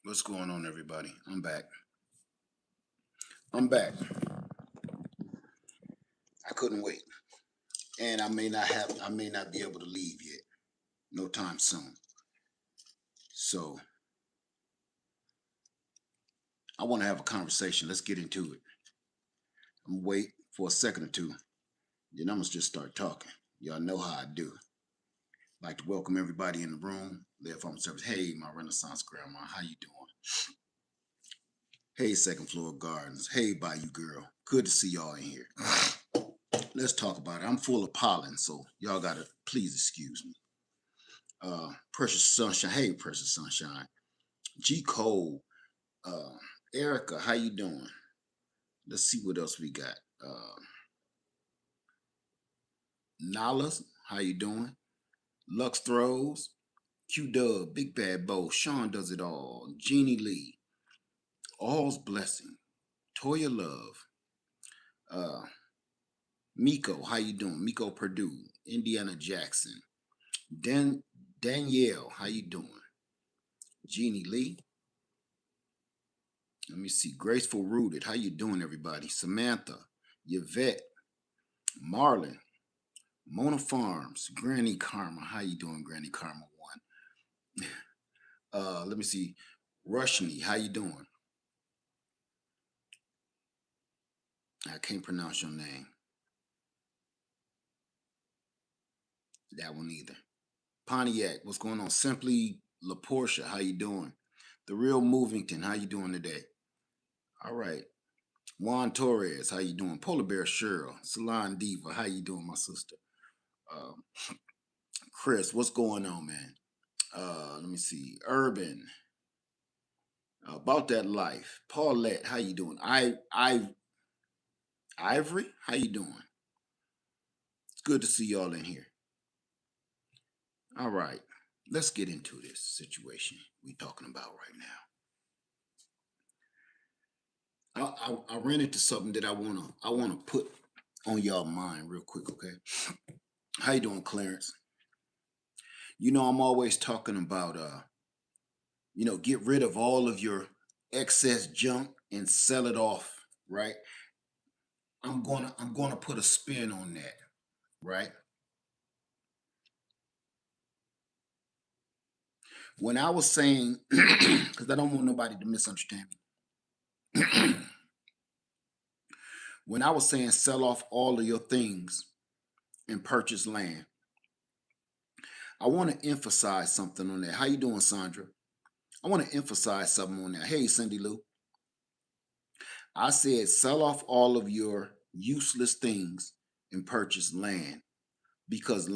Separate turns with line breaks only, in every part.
What's going on, everybody? I'm back. I'm back. I couldn't wait, and I may not be able to leave yet, no time soon. So I want to have a conversation. Let's get into it. I'm gonna wait for a second or two, then I'm gonna just start talking. Y'all know how I do. Like to welcome everybody in the room. Live home service. Hey, my Renaissance grandma, how you doing? Hey, second floor gardens. Hey, Bayou girl. Good to see y'all in here. Let's talk about it. I'm full of pollen, so y'all gotta please excuse me. Precious Sunshine. Hey, Precious Sunshine. G Cole. Uh, Erica, how you doing? Let's see what else we got. Nalas, how you doing? Lux Throws. Q Dub, Big Bad Bo, Sean Does It All, Jeannie Lee, All's Blessing, Toya Love, uh, Miko, how you doing? Miko Purdue, Indiana Jackson, Danielle, how you doing? Jeannie Lee, let me see. Graceful Rooted. How you doing, everybody? Samantha, Yvette, Marlon, Mona Farms, Granny Karma. How you doing, Granny Karma One? Let me see. Rushni, how you doing? I can't pronounce your name. That one either. Pontiac, what's going on? Simply LaPortia, how you doing? The Real Movington, how you doing today? All right. Juan Torres, how you doing? Polar Bear Cheryl, Salon Diva, how you doing, my sister? Um, Chris, what's going on, man? Let me see. Urban, about that life. Paulette, how you doing? Ivory, how you doing? It's good to see y'all in here. All right, let's get into this situation we talking about right now. I ran into something that I wanna put on y'all mind real quick, okay? How you doing, Clarence? You know I'm always talking about get rid of all of your excess junk and sell it off, right? I'm gonna put a spin on that, right? When I was saying, because I don't want nobody to misunderstand me, when I was saying sell off all of your things and purchase land, I want to emphasize something on that. How you doing, Sandra? I want to emphasize something on that. Hey, Cindy Lou. I said sell off all of your useless things and purchase land because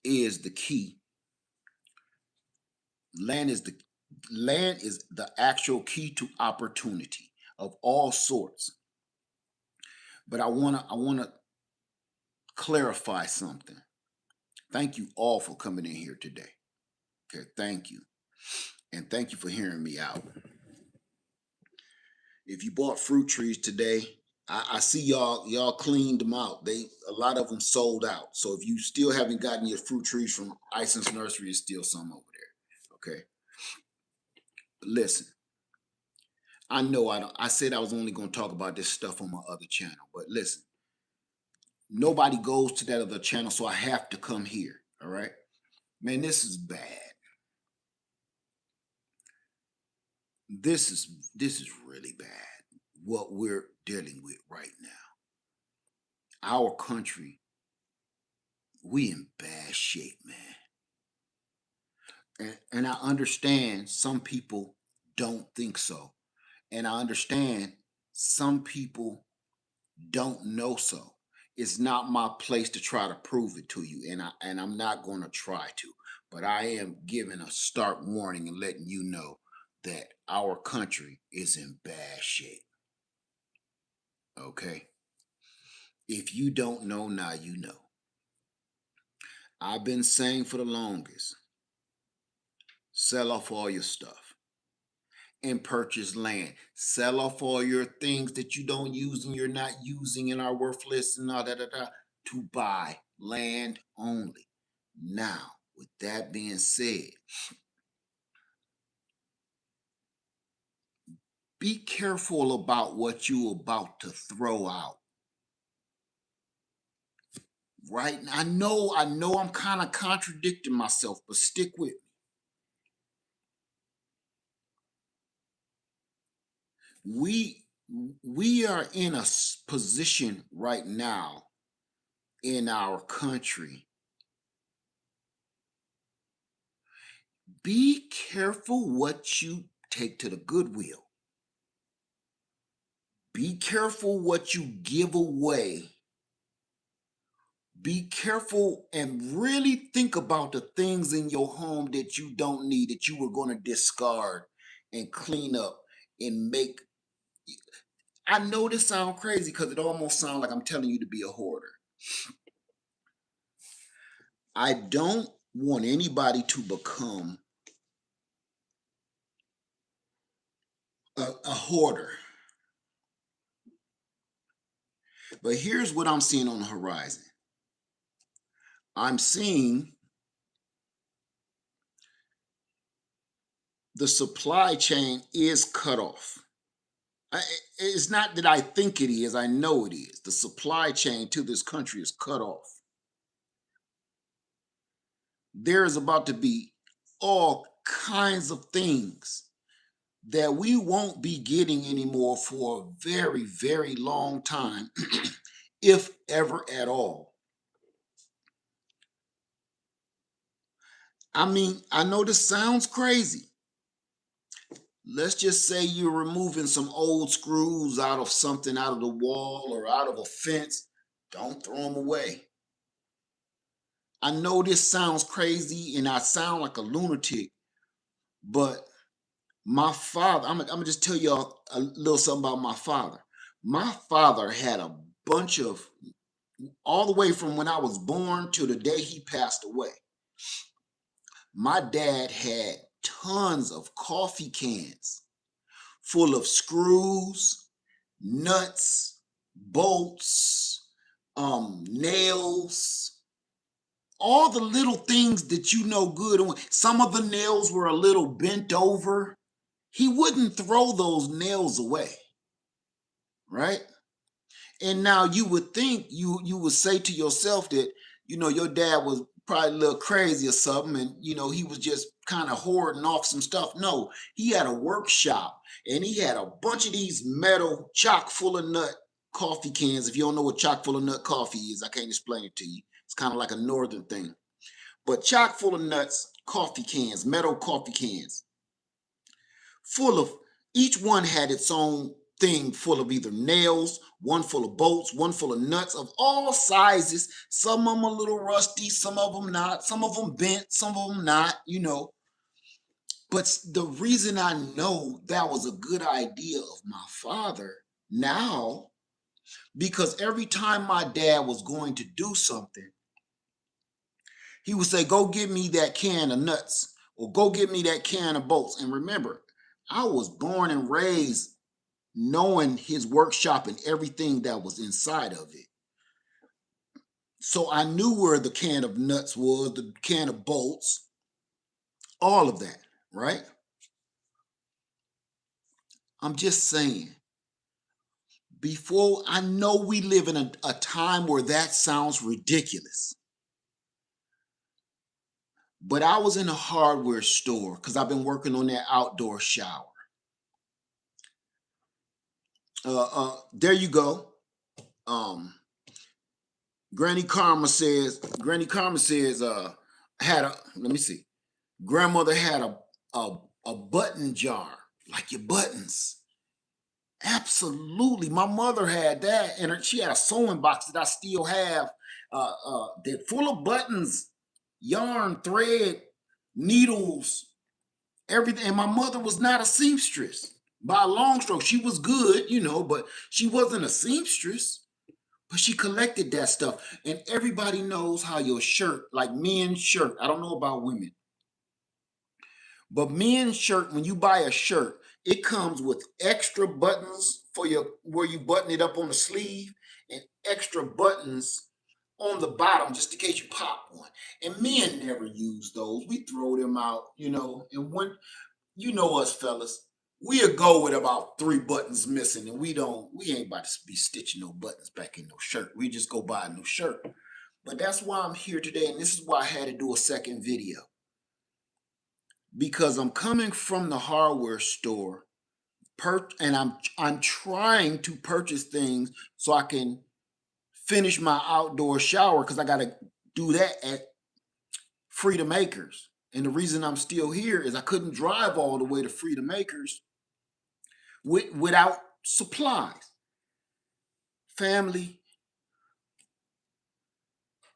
is the key. Land is the Land is the actual key to opportunity of all sorts. But I wanna clarify something. Thank you all for coming in here today. Okay, thank you. And thank you for hearing me out. If you bought fruit trees today, I see y'all cleaned them out. A lot of them sold out. So if you still haven't gotten your fruit trees from Ison's Nursery, there's still some over there. Okay. But listen, I know I said I was only gonna talk about this stuff on my other channel, but listen, nobody goes to that other channel, so I have to come here. All right. Man, this is bad. This is really bad what we're dealing with right now. Our country, we in bad shape, man. And I understand some people don't think so. And I understand some people don't know so. It's not my place to try to prove it to you, and I'm not going to try to. But I am giving a stark warning and letting you know that our country is in bad shape. Okay? If you don't know, now you know. I've been saying for the longest, sell off all your stuff and purchase land. Sell off all your things that you don't use and you're not using and are worthless and all that to buy land only. Now, with that being said, be careful about what you about to throw out. Right? I know I'm kind of contradicting myself, but stick with me. We are in a position right now in our country. Be careful what you take to the Goodwill. Be careful what you give away. Be careful and really think about the things in your home that you don't need, that you were going to discard and clean up and make. I know this sounds crazy because it almost sounds like I'm telling you to be a hoarder. I don't want anybody to become a hoarder. But here's what I'm seeing on the horizon. I'm seeing the supply chain is cut off. It's not that I think it is, I know it is. The supply chain to this country is cut off. There is about to be all kinds of things that we won't be getting anymore for a very, very long time, if ever at all. I mean, I know this sounds crazy. Let's just say you're removing some old screws out of something, out of the wall or out of a fence. Don't throw them away. I know this sounds crazy and I sound like a lunatic, but my father, I'm gonna just tell y'all a little something about my father. My father had a bunch of, all the way from when I was born to the day he passed away. My dad had tons of coffee cans full of screws, nuts, bolts, nails, all the little things that you know good. Some of the nails were a little bent over. He wouldn't throw those nails away, right? And now you would think you would say to yourself that your dad was probably a little crazy or something, and he was just kind of hoarding off some stuff. No, he had a workshop, and he had a bunch of these metal chock full of nut coffee cans. If you don't know what chock full of nut coffee is, I can't explain it to you. It's kind of like a northern thing, but chock full of nuts coffee cans, metal coffee cans, full of, each one had its own thing full of either nails, one full of bolts, one full of nuts of all sizes. Some of them a little rusty, some of them not, some of them bent, some of them not. But the reason I know that was a good idea of my father now, because every time my dad was going to do something, he would say, go get me that can of nuts or go get me that can of bolts. And remember, I was born and raised knowing his workshop and everything that was inside of it. So I knew where the can of nuts was, the can of bolts, all of that, right? I'm just saying, before, I know we live in a time where that sounds ridiculous. But I was in a hardware store because I've been working on that outdoor shower. There you go. Um, Granny Karma says, had a, let me see. Grandmother had a button jar, like your buttons. Absolutely. My mother had that, and she had a sewing box that I still have, that full of buttons, yarn, thread, needles, everything. And my mother was not a seamstress by a long stroke. She was good, but she wasn't a seamstress. But she collected that stuff. And everybody knows how your shirt, like men's shirt, I don't know about women, but men's shirt, when you buy a shirt, it comes with extra buttons for your, where you button it up on the sleeve, and extra buttons on the bottom just in case you pop one. And men never use those. We throw them out. And when, us fellas, we'll go with about 3 buttons missing, and we ain't about to be stitching no buttons back in no shirt. We just go buy a new shirt. But that's why I'm here today, and this is why I had to do a second video. Because I'm coming from the hardware store, and I'm trying to purchase things so I can finish my outdoor shower, because I gotta do that at Freedom Acres. And the reason I'm still here is I couldn't drive all the way to Freedom Acres without supplies. Family,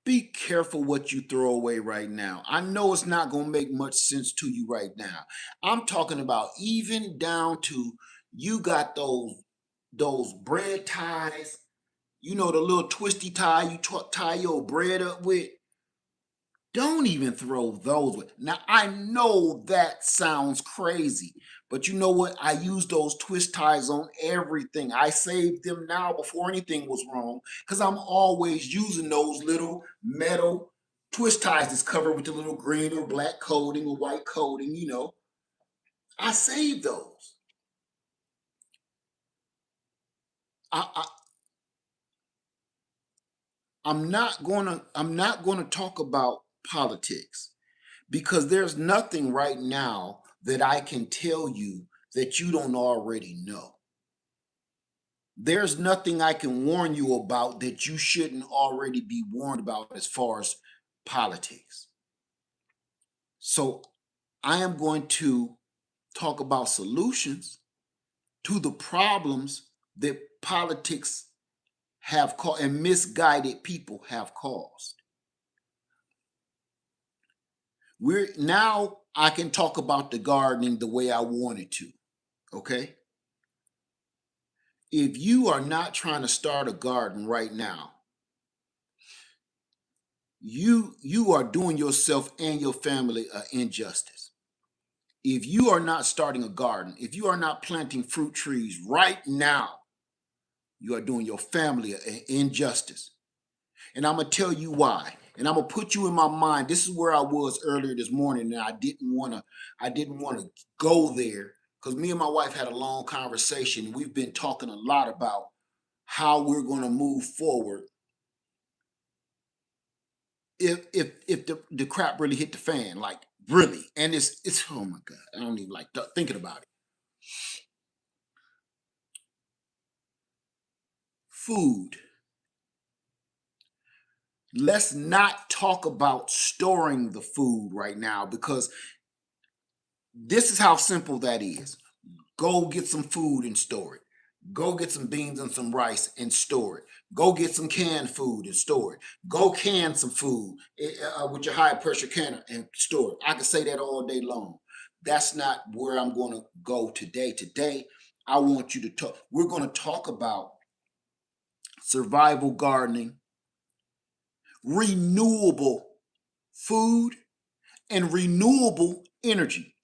be careful what you throw away right now. I know it's not going to make much sense to you right now. I'm talking about even down to, you got those bread ties, the little twisty tie you tie your bread up with. Don't even throw those away. Now, I know that sounds crazy, but you know what? I use those twist ties on everything. I saved them now before anything was wrong, because I'm always using those little metal twist ties that's covered with the little green or black coating or white coating, I saved those. I'm not gonna talk about politics, because there's nothing right now that I can tell you that you don't already know. There's nothing I can warn you about that you shouldn't already be warned about as far as politics. So I am going to talk about solutions to the problems that politics have caused and misguided people have caused. Now I can talk about the gardening the way I wanted to, okay? If you are not trying to start a garden right now, you are doing yourself and your family an injustice. If you are not starting a garden, if you are not planting fruit trees right now, you are doing your family an injustice. And I'm gonna tell you why. And I'm gonna put you in my mind. This is where I was earlier this morning, and I didn't wanna go there, because me and my wife had a long conversation. We've been talking a lot about how we're gonna move forward if the crap really hit the fan, like really. And it's oh my God, I don't even like thinking about it. Food. Let's not talk about storing the food right now, because this is how simple that is. Go get some food and store it. Go get some beans and some rice and store it. Go get some canned food and store it. Go can some food with your high pressure canner and store it. I can say that all day long. That's not where I'm going to go today. Today, I want you to talk. We're going to talk about survival gardening, renewable food, and renewable energy.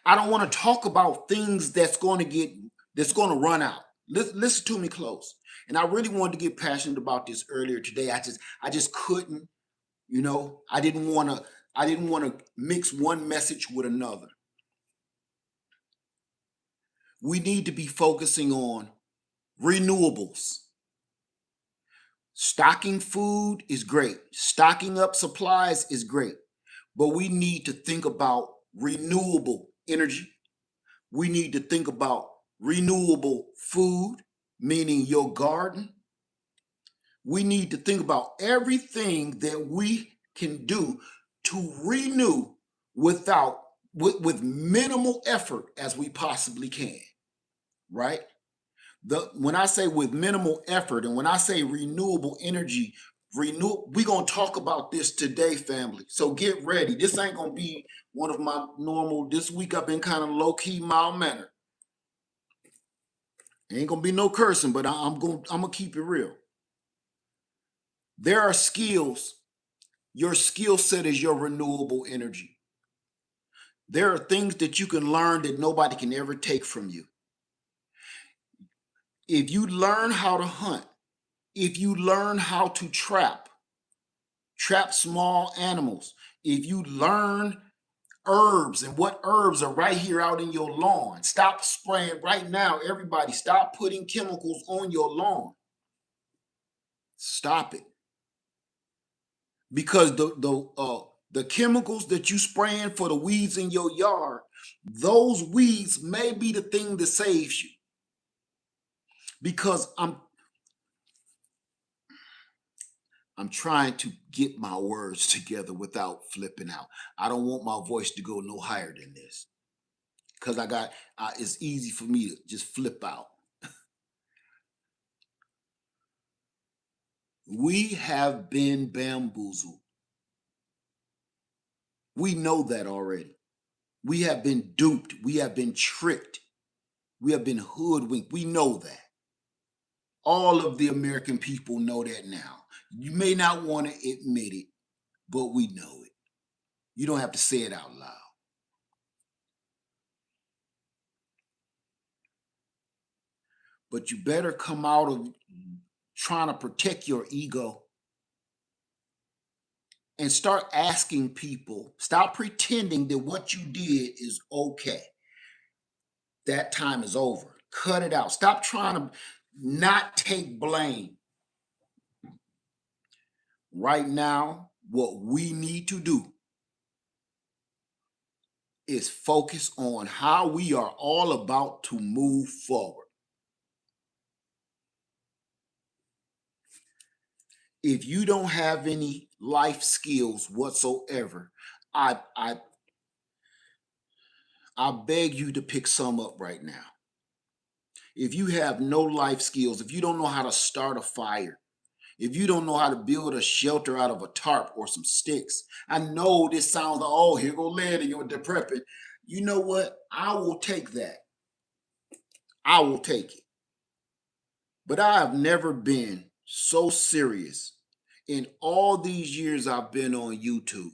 I don't want to talk about things that's going to run out. Listen to me close. And I really wanted to get passionate about this earlier today. I just couldn't, I didn't want to mix one message with another. We need to be focusing on renewables. Stocking food is great. Stocking up supplies is great. But we need to think about renewable energy. We need to think about renewable food, meaning your garden. We need to think about everything that we can do to renew with minimal effort as we possibly can, right? When I say with minimal effort, and when I say renewable energy, we're going to talk about this today, family. So get ready. This ain't going to be one of my normal, this week I've been kind of low-key, mild-mannered. Ain't going to be no cursing, but I'm going to keep it real. There are skills. Your skill set is your renewable energy. There are things that you can learn that nobody can ever take from you. If you learn how to hunt, if you learn how to trap small animals, if you learn herbs and what herbs are right here out in your lawn. Stop spraying right now. Everybody, stop putting chemicals on your lawn. Stop it. Because the chemicals that you spraying for the weeds in your yard, those weeds may be the thing that saves you. Because I'm trying to get my words together without flipping out. I don't want my voice to go no higher than this. Because it's easy for me to just flip out. We have been bamboozled. We know that already. We have been duped. We have been tricked. We have been hoodwinked. We know that. All of the American people know that now. You may not want to admit it, but we know it. You don't have to say it out loud. But you better come out of trying to protect your ego and start asking people. Stop pretending that what you did is okay. That time is over. Cut it out. Stop trying to not take blame. Right now, what we need to do is focus on how we are all about to move forward. If you don't have any life skills whatsoever, I beg you to pick some up right now. If you have no life skills, if you don't know how to start a fire, if you don't know how to build a shelter out of a tarp or some sticks, I know this sounds like, oh, here go lead and you're decrepit. You know what? I will take that. I will take it. But I have never been so serious in all these years I've been on YouTube.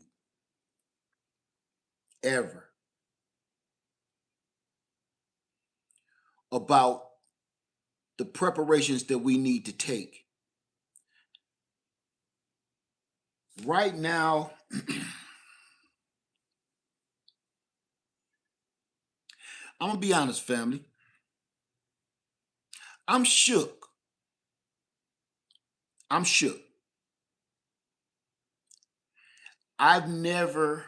Ever. About the preparations that we need to take. Right now, I'm going to be honest, family. I'm shook. I'm shook. I've never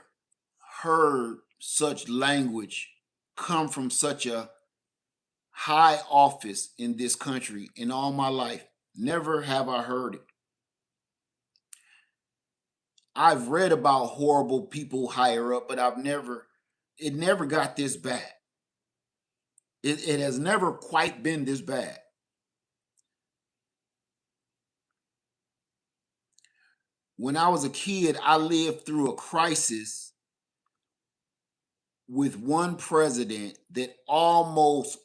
heard such language come from such a high office in this country in all my life. Never have I heard it. I've read about horrible people higher up, but it never got this bad. It has never quite been this bad. When I was a kid, I lived through a crisis with one president that almost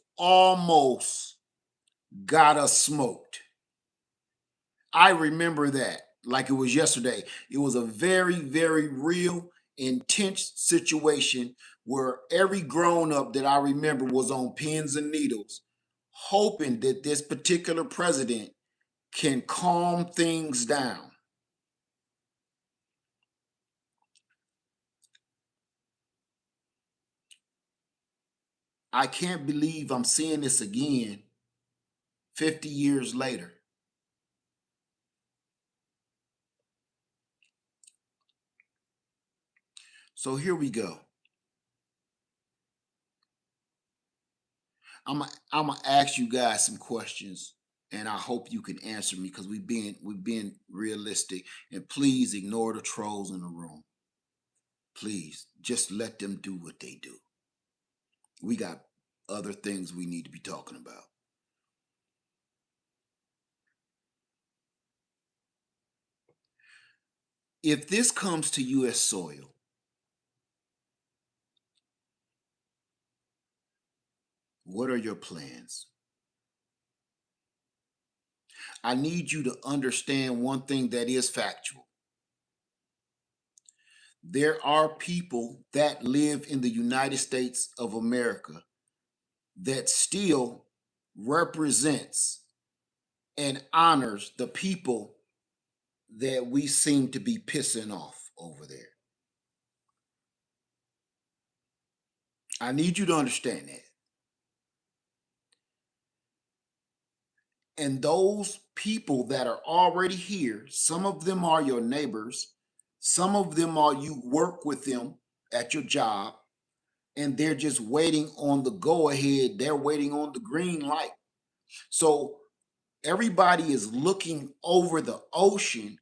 got us smoked. I remember that like it was yesterday. It was a very, very real, intense situation where every grown up that I remember was on pins and needles, hoping that this particular president can calm things down. I can't believe I'm seeing this again 50 years later. So here we go. I'm gonna ask you guys some questions, and I hope you can answer me because we've been realistic. And please ignore the trolls in the room. Please just let them do what they do. We got other things we need to be talking about. If this comes to U.S. soil, what are your plans? I need you to understand one thing that is factual. There are people that live in the United States of America that still represents and honors the people that we seem to be pissing off over there. I need you to understand that. And those people that are already here, some of them are your neighbors, some of them are you work with them at your job, and they're just waiting on the go ahead. They're waiting on the green light. So everybody is looking over the ocean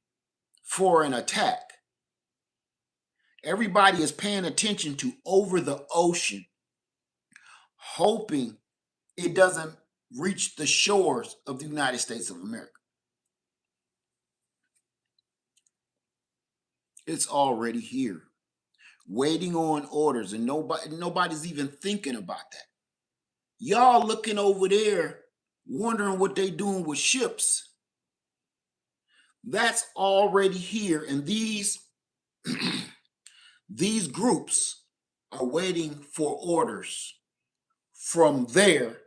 for an attack. Everybody is paying attention to over the ocean, hoping it doesn't reach the shores of the United States of America. It's already here, waiting on orders, and nobody's even thinking about that. Y'all looking over there, wondering what they doing with ships. That's already here, and these these groups are waiting for orders from there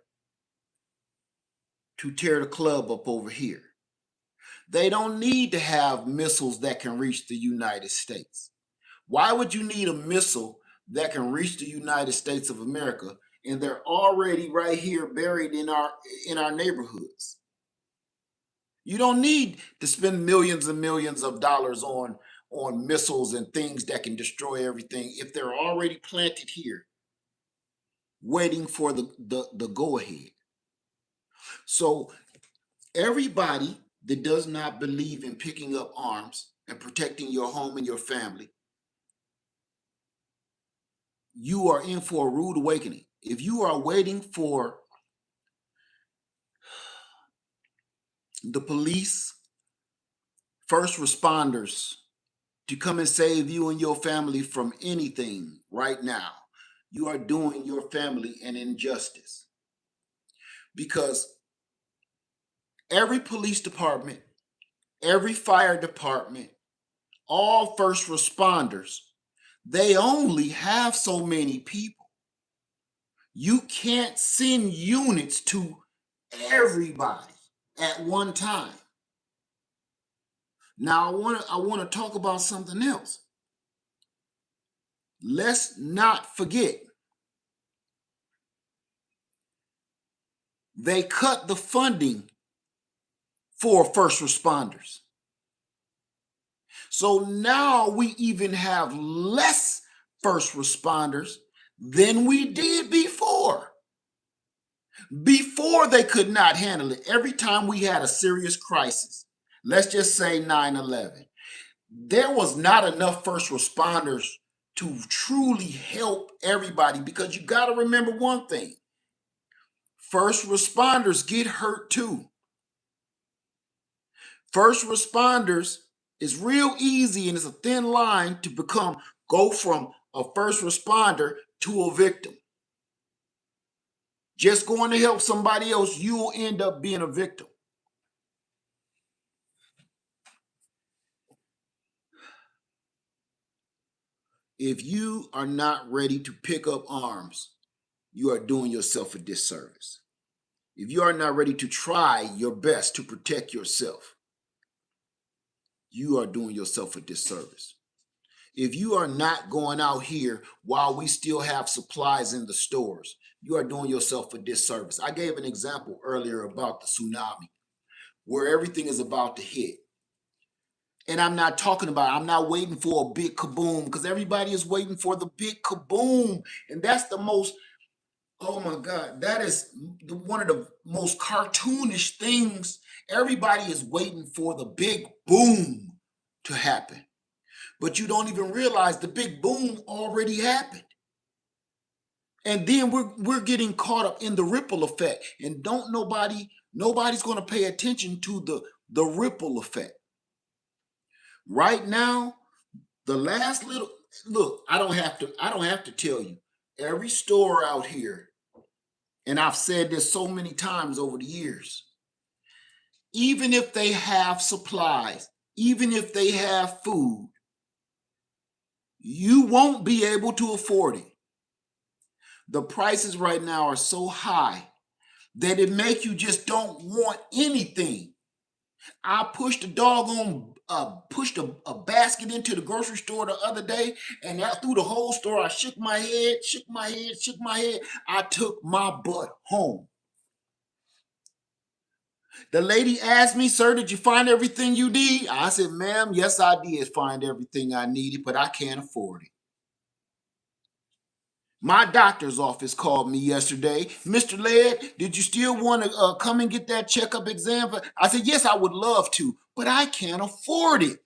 to tear the club up over here. They don't need to have missiles that can reach the United States. Why would you need a missile that can reach the United States of America, and they're already right here buried in our neighborhoods? You don't need to spend millions and millions of dollars on missiles and things that can destroy everything if they're already planted here, waiting for the go ahead. So everybody that does not believe in picking up arms and protecting your home and your family, you are in for a rude awakening. If you are waiting for the police, first responders to come and save you and your family from anything right now, you are doing your family an injustice. Because every police department, every fire department, all first responders, they only have so many people. You can't send units to everybody at one time. Now I want to talk about something else. Let's not forget, they cut the funding for first responders. So now we even have less first responders than we did before. Before, they could not handle it. Every time we had a serious crisis, let's just say 9/11, there was not enough first responders to truly help everybody, because you got to remember one thing: first responders get hurt too. First responders, is real easy, and it's a thin line to go from a first responder to a victim. Just going to help somebody else, you will end up being a victim. If you are not ready to pick up arms, you are doing yourself a disservice. If you are not ready to try your best to protect yourself, you are doing yourself a disservice. If you are not going out here while we still have supplies in the stores, you are doing yourself a disservice. I gave an example earlier about the tsunami, where everything is about to hit. And I'm not waiting for a big kaboom, because everybody is waiting for the big kaboom. And that's the most, oh my God, that is one of the most cartoonish things. Everybody is waiting for the big boom to happen. But you don't even realize the big boom already happened. And then we're getting caught up in the ripple effect. And nobody's going to pay attention to the ripple effect. Right now, the last little look, I don't have to tell you. Every store out here, and I've said this so many times over the years, even if they have supplies, even if they have food, you won't be able to afford it. The prices right now are so high that it make you just don't want anything. I pushed a doggone pushed a basket into the grocery store the other day, and through the whole store, I shook my head, shook my head, shook my head. I took my butt home. The lady asked me, "Sir, did you find everything you need?" I said, "Ma'am, yes, I did find everything I needed, but I can't afford it." My doctor's office called me yesterday. "Mr. Led, did you still want to come and get that checkup exam?" I said, "Yes, I would love to, but I can't afford it.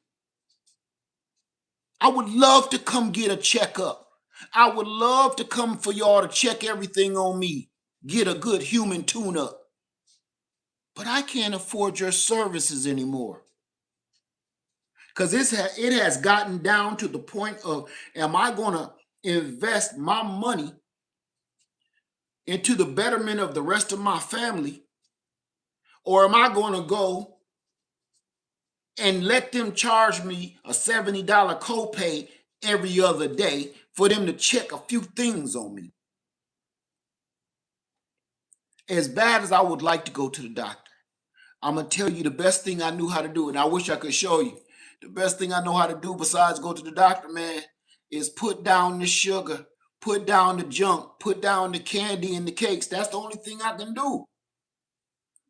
I would love to come get a checkup. I would love to come for y'all to check everything on me, get a good human tune-up. But I can't afford your services anymore." Because it has gotten down to the point of, am I going to invest my money into the betterment of the rest of my family, or am I going to go and let them charge me a $70 copay every other day for them to check a few things on me? As bad as I would like to go to the doctor, I'm going to tell you the best thing I knew how to do, and I wish I could show you. The best thing I know how to do besides go to the doctor, man, is put down the sugar, put down the junk, put down the candy and the cakes. That's the only thing I can do.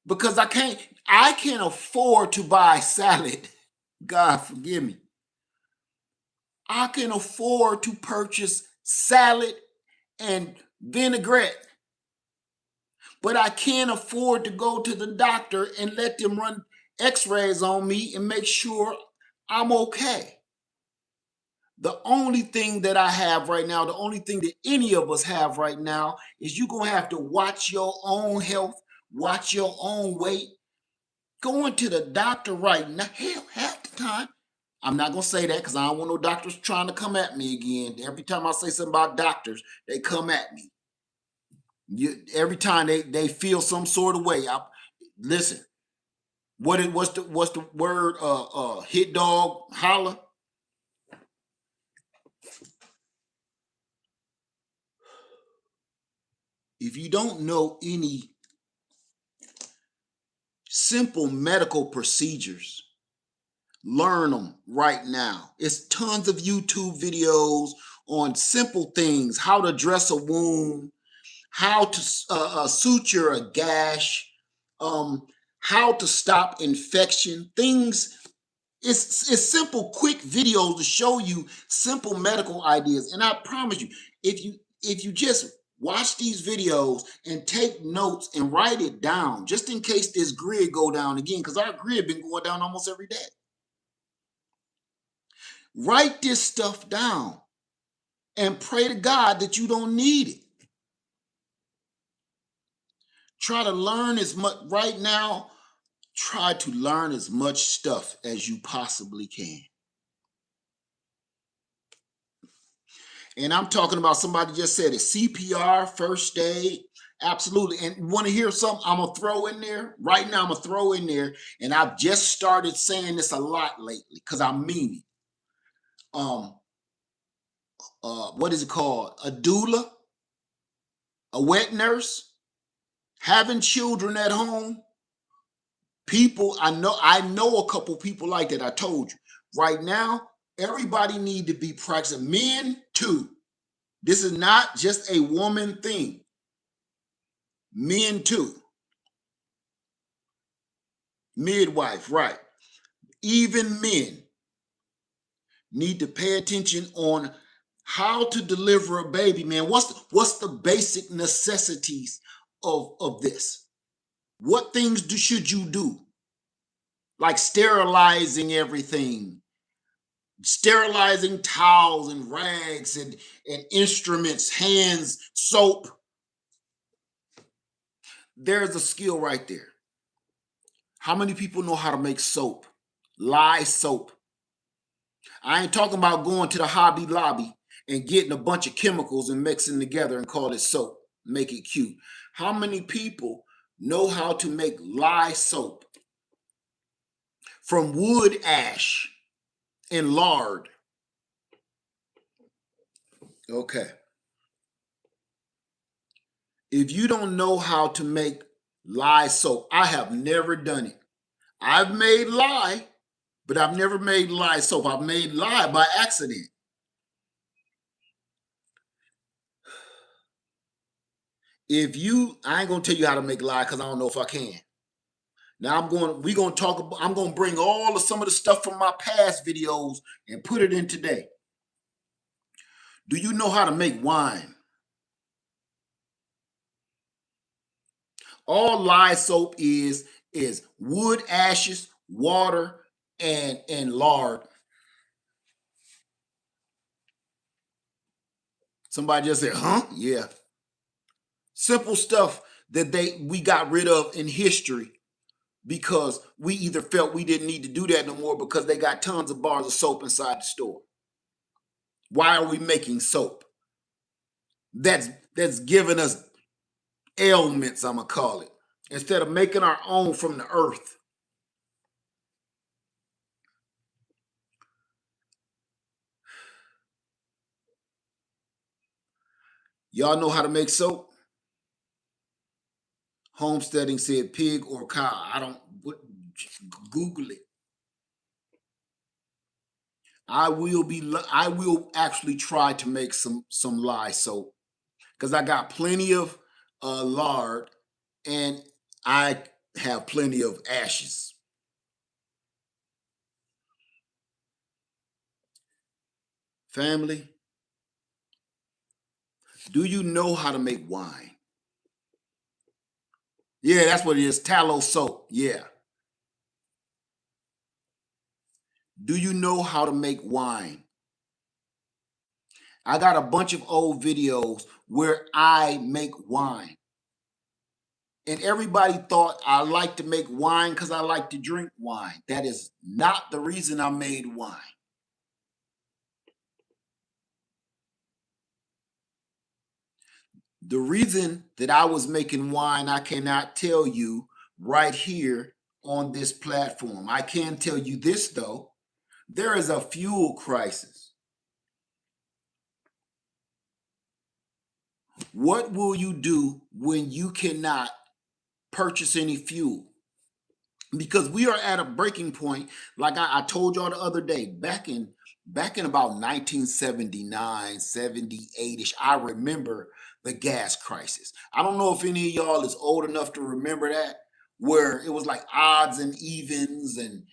Because I can't afford to buy salad. God forgive me. I can afford to purchase salad and vinaigrette, but I can't afford to go to the doctor and let them run x-rays on me and make sure I'm okay. The only thing that I have right now, the only thing that any of us have right now, is you're going to have to watch your own health, watch your own weight. Going to the doctor right now, hell, half the time, I'm not going to say that because I don't want no doctors trying to come at me again. Every time I say something about doctors, they come at me. Every time they feel some sort of way. Listen, what's the word? Hit dog holler. If you don't know any simple medical procedures, learn them right now. It's tons of YouTube videos on simple things: how to dress a wound, how to suture a gash, how to stop infection. Things. It's simple, quick videos to show you simple medical ideas. And I promise you, if you just watch these videos and take notes and write it down, just in case this grid go down again, because our grid been going down almost every day. Write this stuff down and pray to God that you don't need it. Try to learn as much right now. Try to learn as much stuff as you possibly can. And I'm talking about, somebody just said it, CPR, first aid, absolutely. And want to hear something I'm going to throw in there? Right now I'm going to throw in there, and I've just started saying this a lot lately because I mean it. What is it called? A doula, a wet nurse, having children at home. People, I know a couple people like that. I told you. Right now, everybody need to be practicing. Men too. This is not just a woman thing. Men too. Midwife, right. Even men need to pay attention on how to deliver a baby, man. What's the basic necessities of this? What things should you do? Like sterilizing everything, sterilizing towels and rags and instruments, hands, soap. There's a skill right there. How many people know how to make soap? Lye soap. I ain't talking about going to the Hobby Lobby and getting a bunch of chemicals and mixing together and call it soap. Make it cute. How many people know how to make lye soap from wood ash and lard? Okay. If you don't know how to make lye soap, I have never done it. I've made lye, But I've never made lye soap. I've made lye by accident. I ain't gonna tell you how to make lye because I don't know if I can. Now I'm gonna bring all of some of the stuff from my past videos and put it in today. Do you know how to make wine? All lye soap is wood ashes, water, and lard. Somebody just said, huh? Yeah. Simple stuff that we got rid of in history because we either felt we didn't need to do that no more because they got tons of bars of soap inside the store. Why are we making soap? That's giving us ailments, I'm gonna call it, instead of making our own from the earth. Y'all know how to make soap? Homesteading said pig or cow. Google it. I will actually try to make some lye soap because I got plenty of lard and I have plenty of ashes. Family, do you know how to make wine? Yeah, that's what it is. Tallow soap. Yeah. Do you know how to make wine? I got a bunch of old videos where I make wine. And everybody thought I like to make wine because I like to drink wine. That is not the reason I made wine. The reason that I was making wine, I cannot tell you right here on this platform. I can tell you this though, there is a fuel crisis. What will you do when you cannot purchase any fuel? Because we are at a breaking point, like I told y'all the other day, back in about 1979, 78ish, I remember the gas crisis. I don't know if any of y'all is old enough to remember that, where it was like odds and evens, and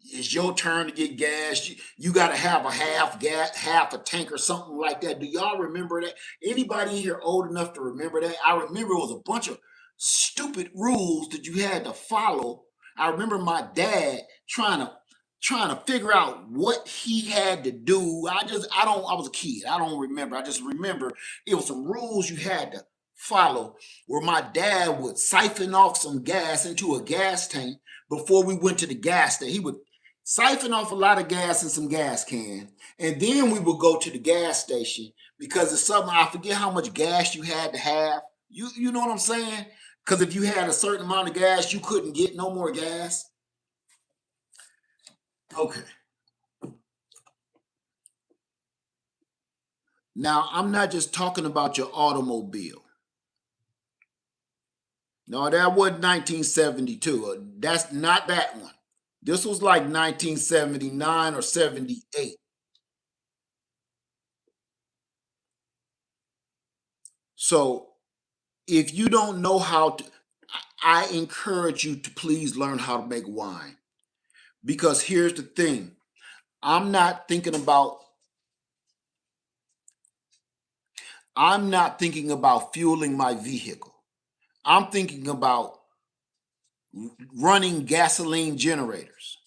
it's your turn to get gas. You got to have a half gas, half a tank or something like that. Do y'all remember that? Anybody here old enough to remember that? I remember it was a bunch of stupid rules that you had to follow. I remember my dad trying to figure out what he had to do. I was a kid. I don't remember. I just remember it was some rules you had to follow where my dad would siphon off some gas into a gas tank before we went to the gas station. He would siphon off a lot of gas in some gas can, and then we would go to the gas station because it's something, I forget how much gas you had to have. You know what I'm saying? Because if you had a certain amount of gas, you couldn't get no more gas. Okay. Now, I'm not just talking about your automobile. No, that wasn't 1972. That's not that one. This was like 1979 or 78. So if you don't know how to, I encourage you to please learn how to make wine. Because here's the thing, I'm not thinking about I'm not thinking about fueling my vehicle. I'm thinking about running gasoline generators.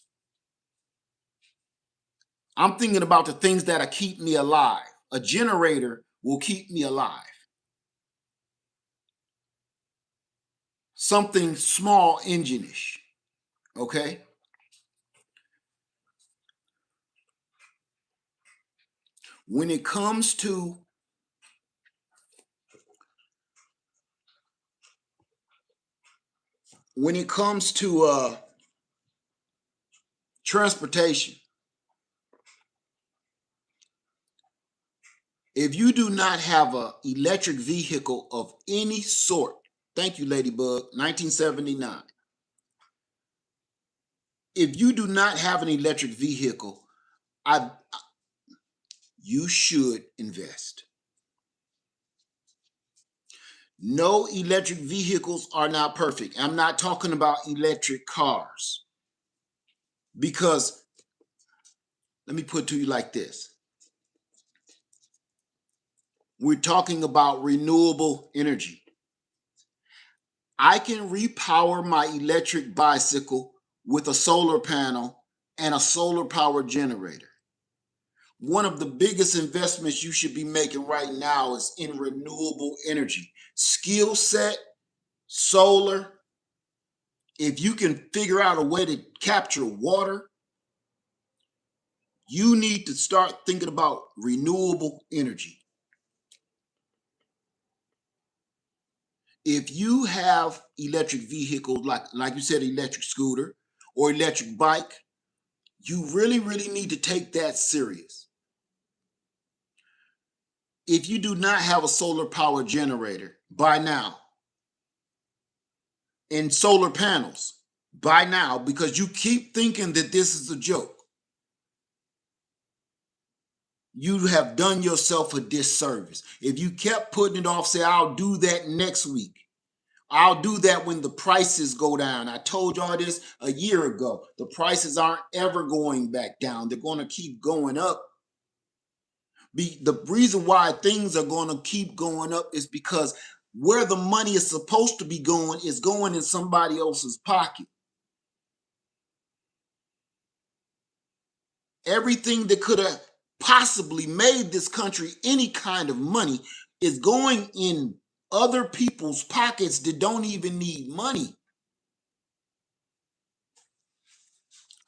I'm thinking about the things that'll keep me alive. A generator will keep me alive. Something small engine-ish. Okay? When it comes to transportation, if you do not have an electric vehicle of any sort, thank you, Ladybug, 1979. If you do not have an electric vehicle, I you should invest. No, electric vehicles are not perfect. I'm not talking about electric cars, because let me put it to you like this. We're talking about renewable energy. I can repower my electric bicycle with a solar panel and a solar power generator. One of the biggest investments you should be making right now is in renewable energy. Skill set, solar. If you can figure out a way to capture water, you need to start thinking about renewable energy. If you have electric vehicles, like you said, electric scooter or electric bike, you really, really need to take that serious. If you do not have a solar power generator by now, and solar panels by now, because you keep thinking that this is a joke, you have done yourself a disservice. If you kept putting it off, say, I'll do that next week. I'll do that when the prices go down. I told y'all this a year ago. The prices aren't ever going back down. They're going to keep going up. The reason why things are going to keep going up is because where the money is supposed to be going is going in somebody else's pocket. Everything that could have possibly made this country any kind of money is going in other people's pockets that don't even need money.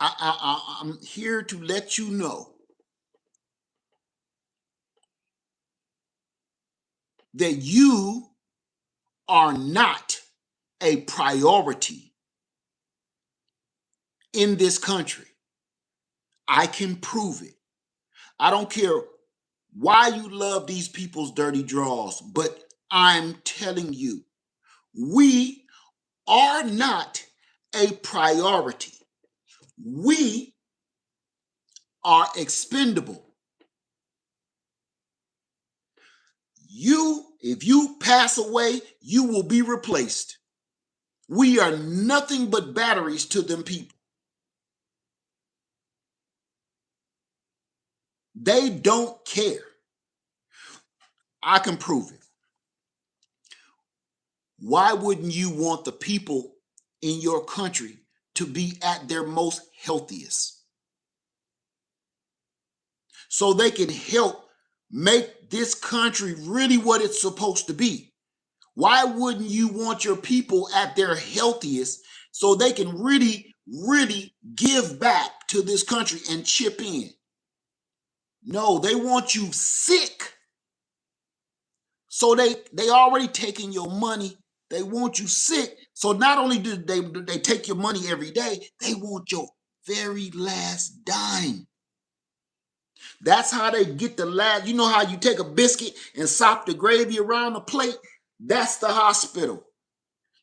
I'm here to let you know that you are not a priority in this country. I can prove it. I don't care why you love these people's dirty draws, but I'm telling you, we are not a priority. We are expendable. If you pass away, you will be replaced. We are nothing but batteries to them people. They don't care. I can prove it. Why wouldn't you want the people in your country to be at their most healthiest, so they can help make this country really what it's supposed to be? Why wouldn't you want your people at their healthiest so they can really, really give back to this country and chip in? No, they want you sick. So they already taking your money. They want you sick. So not only do they take your money every day, they want your very last dime. That's how they get the last. You know how you take a biscuit and sop the gravy around the plate? That's the hospital.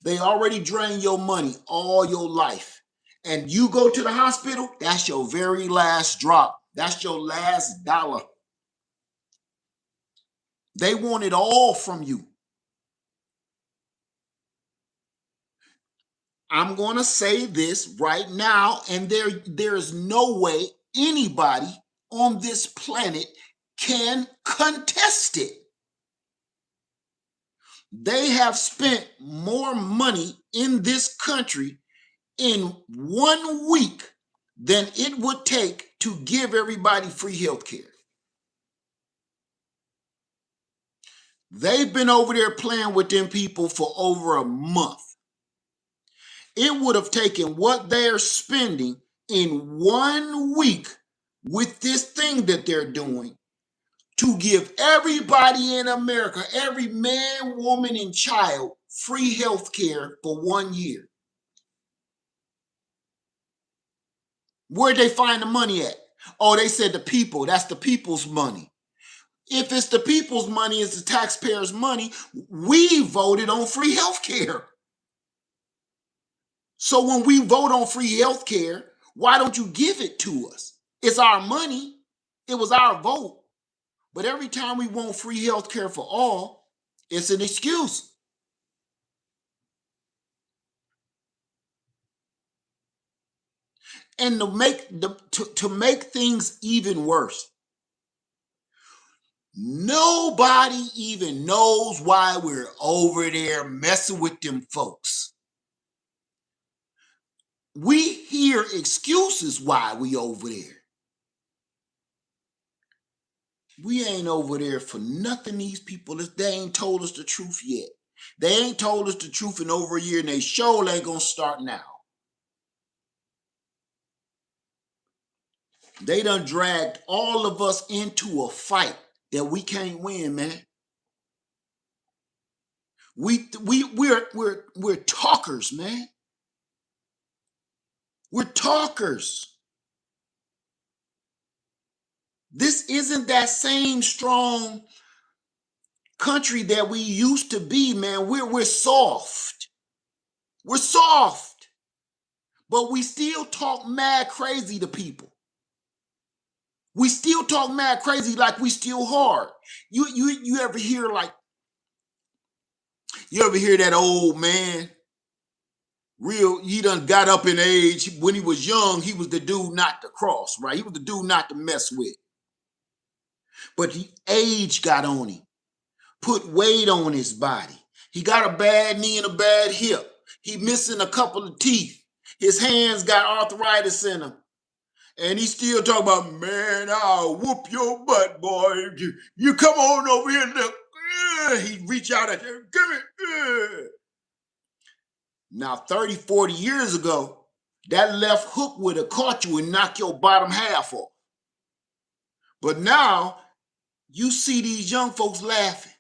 They already drain your money all your life. And you go to the hospital, that's your very last drop. That's your last dollar. They want it all from you. I'm going to say this right now, and there is no way anybody on this planet can contest it. They have spent more money in this country in 1 week than it would take to give everybody free health care. They've been over there playing with them people for over a month. It would have taken what they're spending in 1 week with this thing that they're doing to give everybody in America, every man, woman, and child, free health care for 1 year. Where'd they find the money at? Oh, they said the people. That's the people's money. If it's the people's money, it's the taxpayers' money. We voted on free health care. So when we vote on free health care, Why don't you give it to us? It's our money. It was our vote. But every time we want free health care for all, it's an excuse. And to make things even worse, nobody even knows why we're over there messing with them folks. We hear excuses why we over there. We ain't over there for nothing. These people, they ain't told us the truth yet. They ain't told us the truth in over a year, and they sure ain't gonna start now. They done dragged all of us into a fight that we can't win, man. We're talkers, man. We're talkers. This isn't that same strong country that we used to be, man. We're soft. We're soft. But we still talk mad crazy to people. We still talk mad crazy like we still hard. You ever hear that old man? He done got up in age. When he was young, he was the dude not to cross, right? He was the dude not to mess with. But age got on him, put weight on his body. He got a bad knee and a bad hip. He missing a couple of teeth. His hands got arthritis in them. And he still talking about, man, I'll whoop your butt, boy. You come on over here and look. He reach out at you. Give it. Now, 30, 40 years ago, that left hook would have caught you and knocked your bottom half off. But now, you see these young folks laughing.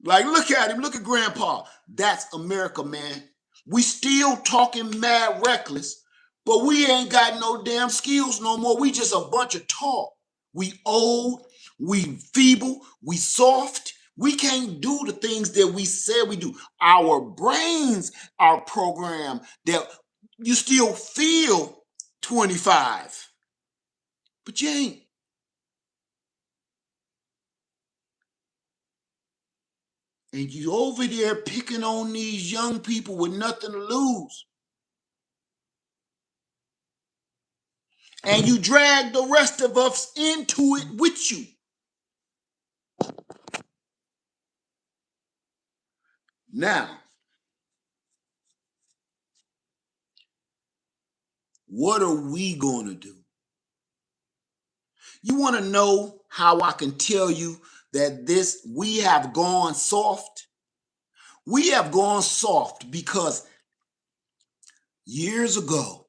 Like, look at him. Look at Grandpa. That's America, man. We still talking mad reckless, but we ain't got no damn skills no more. We just a bunch of talk. We old, we feeble, we soft. We can't do the things that we said we do. Our brains are programmed that you still feel 25, but you ain't. And you over there picking on these young people with nothing to lose. And you drag the rest of us into it with you. Now, what are we going to do? You want to know how I can tell you that we have gone soft? We have gone soft because years ago,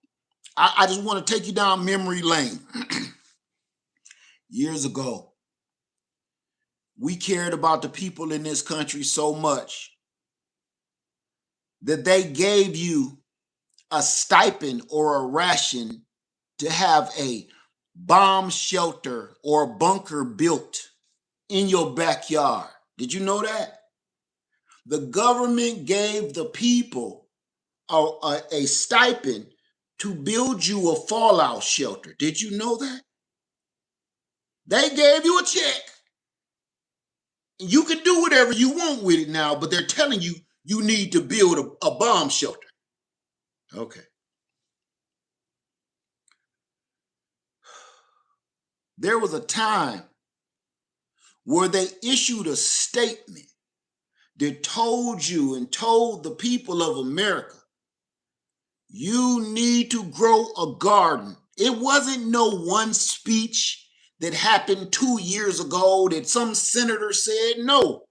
I just want to take you down memory lane. Years ago, we cared about the people in this country so much that they gave you a stipend or a ration to have a bomb shelter or bunker built in your backyard. Did you know that? The government gave the people a stipend to build you a fallout shelter. Did you know that? They gave you a check. You can do whatever you want with it now, but they're telling you you need to build a bomb shelter. Okay. There was a time where they issued a statement that told you and told the people of America, you need to grow a garden. It wasn't no one speech that happened 2 years ago that some senator said. No.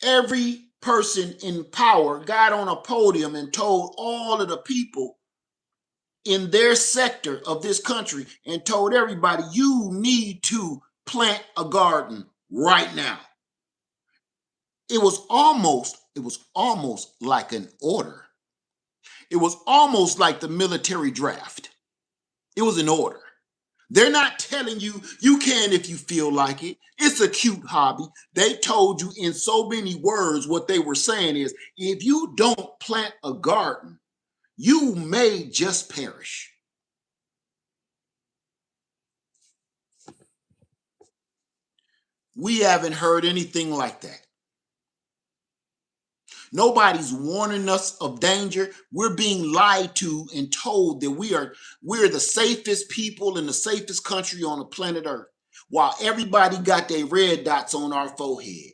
Every person in power got on a podium and told all of the people in their sector of this country and told everybody, you need to plant a garden right now. It was almost like an order. It was almost like the military draft. It was an order. They're not telling you you can if you feel like it. It's a cute hobby. They told you in so many words what they were saying is, if you don't plant a garden, you may just perish. We haven't heard anything like that. Nobody's warning us of danger. We're being lied to and told that we're the safest people in the safest country on the planet Earth, while everybody got their red dots on our forehead.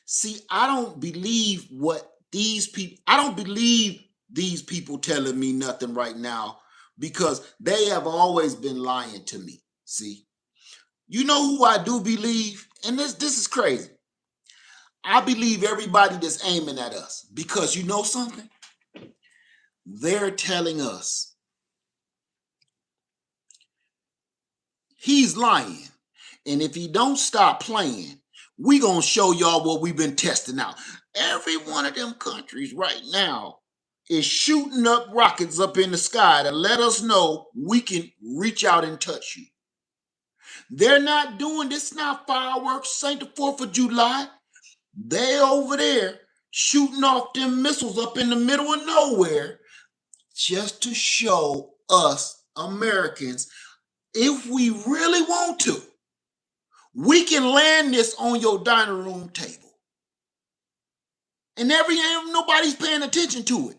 See, I don't believe these people telling me nothing right now, because they have always been lying to me. See, you know who I do believe? And this is crazy. I believe everybody that's aiming at us, because you know something? They're telling us he's lying. And if he don't stop playing, we gonna show y'all what we've been testing out. Every one of them countries right now is shooting up rockets up in the sky to let us know we can reach out and touch you. They're not doing this, not fireworks, ain't the 4th of July. They over there shooting off them missiles up in the middle of nowhere just to show us Americans, if we really want to, we can land this on your dining room table. And nobody's paying attention to it.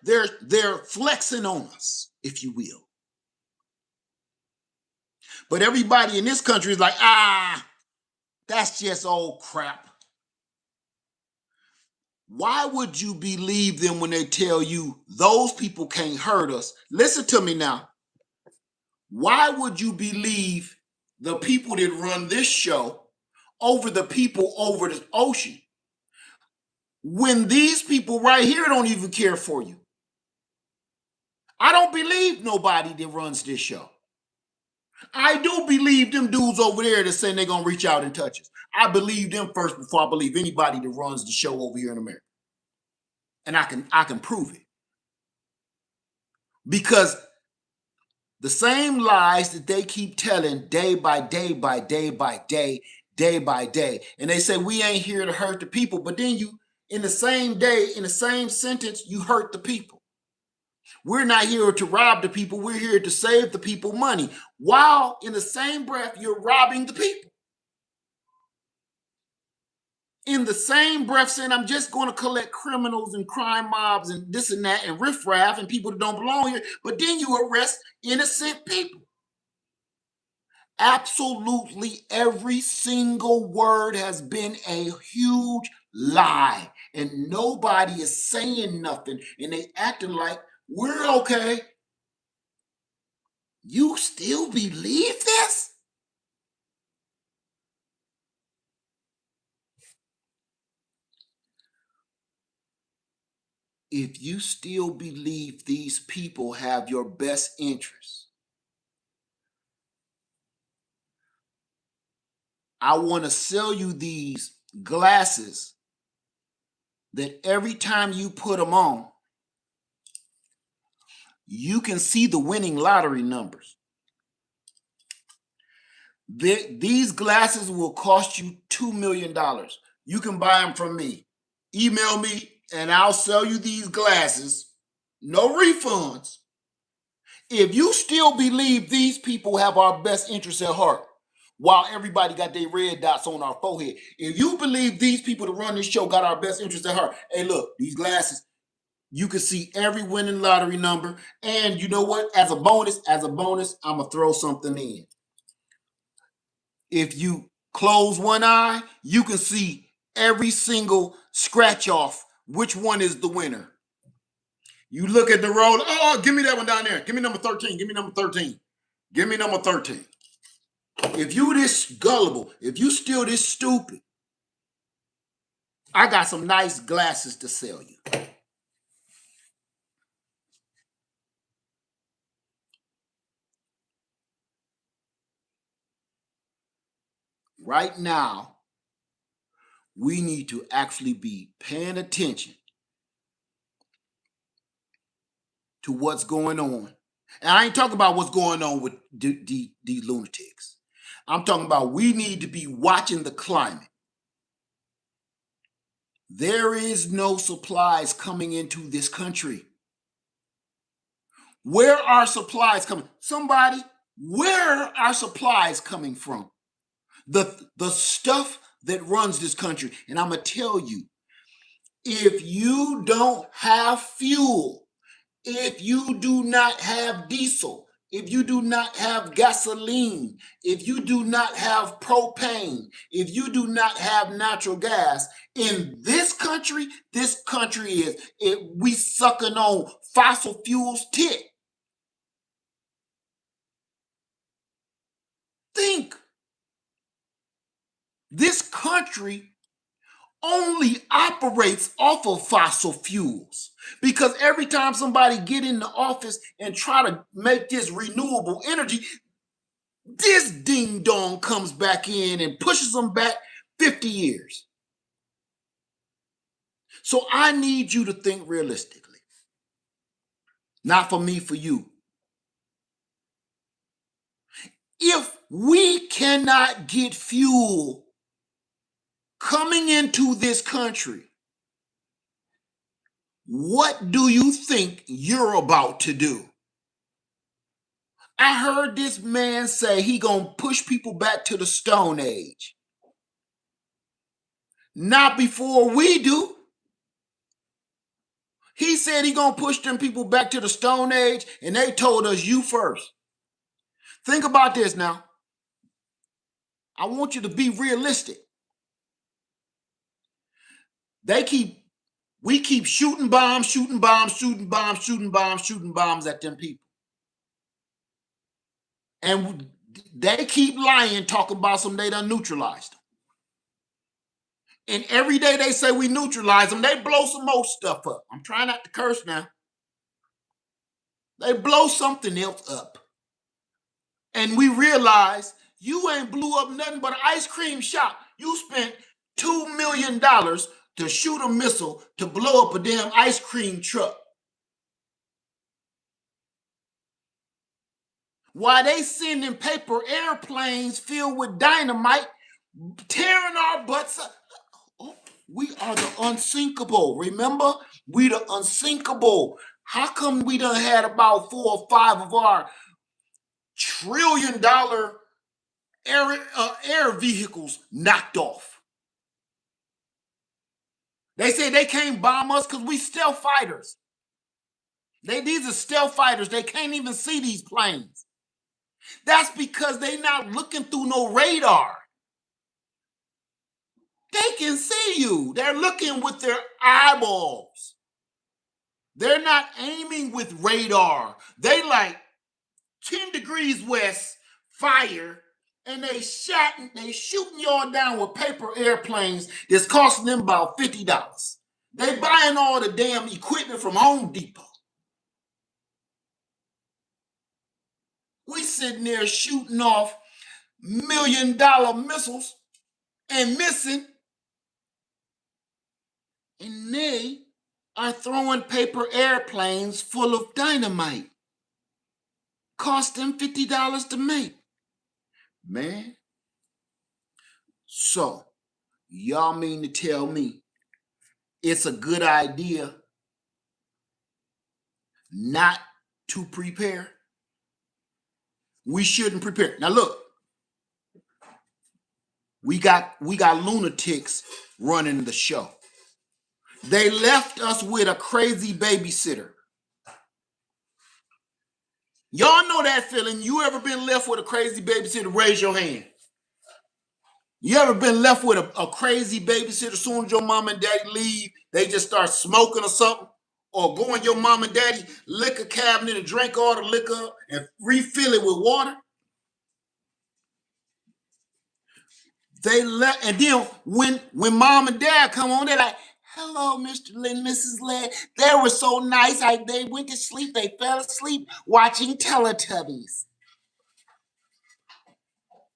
They're flexing on us, if you will. But everybody in this country is like, that's just old crap. Why would you believe them when they tell you those people can't hurt us? Listen to me now. Why would you believe the people that run this show over the people over the ocean, when these people right here don't even care for you? I don't believe nobody that runs this show. I do believe them dudes over there that saying they're gonna reach out and touch us. I believe them first before I believe anybody that runs the show over here in America. And I can prove it. Because the same lies that they keep telling day by day by day by day, day by day. And they say we ain't here to hurt the people, but then you, in the same day, in the same sentence, you hurt the people. We're not here to rob the people. We're here to save the people money. While in the same breath, you're robbing the people. In the same breath saying, I'm just going to collect criminals and crime mobs and this and that and riffraff and people that don't belong here. But then you arrest innocent people. Absolutely every single word has been a huge lie. And nobody is saying nothing. And they acting like we're okay. You still believe this? If you still believe these people have your best interests, I want to sell you these glasses that every time you put them on, you can see the winning lottery numbers. These glasses will cost you $2 million. You can buy them from me. Email me and I'll sell you these glasses. No refunds. If you still believe these people have our best interests at heart, while everybody got their red dots on our forehead, if you believe these people that run this show got our best interests at heart, hey, look, these glasses, you can see every winning lottery number. And you know what? As a bonus, I'm going to throw something in. If you close one eye, you can see every single scratch off which one is the winner. You look at the roll, give me that one down there. Give me number 13. Give me number 13. Give me number 13. If you this gullible, if you still this stupid, I got some nice glasses to sell you. Right now, we need to actually be paying attention to what's going on. And I ain't talking about what's going on with these lunatics. I'm talking about we need to be watching the climate. There is no supplies coming into this country. Where are supplies coming? Somebody, where are supplies coming from? The stuff that runs this country. And I'm going to tell you, if you don't have fuel, if you do not have diesel, if you do not have gasoline, if you do not have propane, if you do not have natural gas, in this country we sucking on fossil fuels tit. Think. This country only operates off of fossil fuels because every time somebody get in the office and try to make this renewable energy, this ding dong comes back in and pushes them back 50 years. So I need you to think realistically. Not for me, for you. If we cannot get fuel coming into this country, what do you think you're about to do? I heard this man say he gonna push people back to the Stone Age. Not before we do. He said he gonna push them people back to the Stone Age, and they told us you first. Think about this now. I want you to be realistic. We keep shooting bombs at them people. And they keep lying, talking about some they done neutralized them. And every day they say we neutralize them, they blow some more stuff up. I'm trying not to curse now. They blow something else up. And we realize you ain't blew up nothing but an ice cream shop. You spent $2 million to shoot a missile to blow up a damn ice cream truck. While they sending paper airplanes filled with dynamite, tearing our butts up. Oh, we are the unsinkable. Remember? We the unsinkable. How come we done had about 4 or 5 of our $1 trillion air vehicles knocked off? They say they can't bomb us because we stealth fighters. These are stealth fighters. They can't even see these planes. That's because they not looking through no radar. They can see you. They're looking with their eyeballs. They're not aiming with radar. They like 10 degrees west, fire, and they shooting y'all down with paper airplanes that's costing them about $50. They buying all the damn equipment from Home Depot. We sitting there shooting off $1 million missiles and missing, and they are throwing paper airplanes full of dynamite. Cost them $50 to make. Man. So, y'all mean to tell me it's a good idea not to prepare? We shouldn't prepare. Now look, we got lunatics running the show. They left us with a crazy babysitter. Y'all know that feeling. You ever been left with a crazy babysitter? Raise your hand. You ever been left with a crazy babysitter? As soon as your mom and daddy leave, they just start smoking or something? Or go in your mom and daddy liquor cabinet and drink all the liquor and refill it with water? They left, and then when mom and dad come on, they're like, "Hello, Mr. Lynn, Mrs. Lynn. They were so nice. They went to sleep. They fell asleep watching Teletubbies."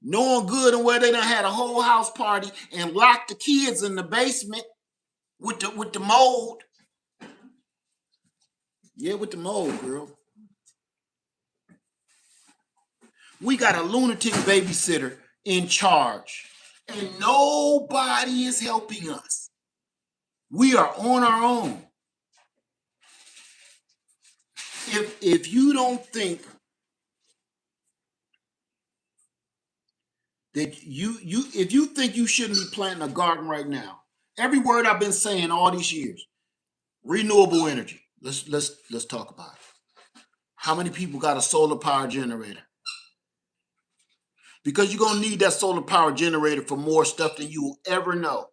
Knowing good and well they done had a whole house party and locked the kids in the basement with the mold. Yeah, with the mold, girl. We got a lunatic babysitter in charge, and nobody is helping us. We are on our own. If you don't think that if you think you shouldn't be planting a garden right now, every word I've been saying all these years, renewable energy. Let's talk about it. How many people got a solar power generator? Because you're gonna need that solar power generator for more stuff than you will ever know.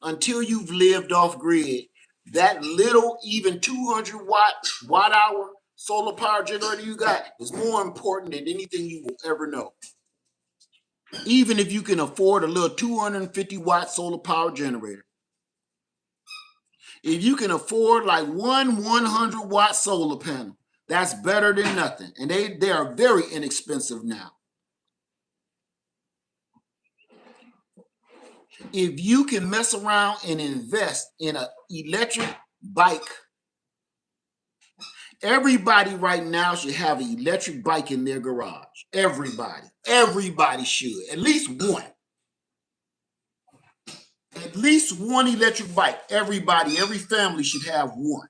Until you've lived off grid, that little even 200 watt hour solar power generator you got is more important than anything you will ever know. Even if you can afford a little 250 watt solar power generator, if you can afford like one 100 watt solar panel, that's better than nothing. And they are very inexpensive now. If you can mess around and invest in an electric bike, everybody right now should have an electric bike in their garage. Everybody should. At least one. At least one electric bike. Every family should have one.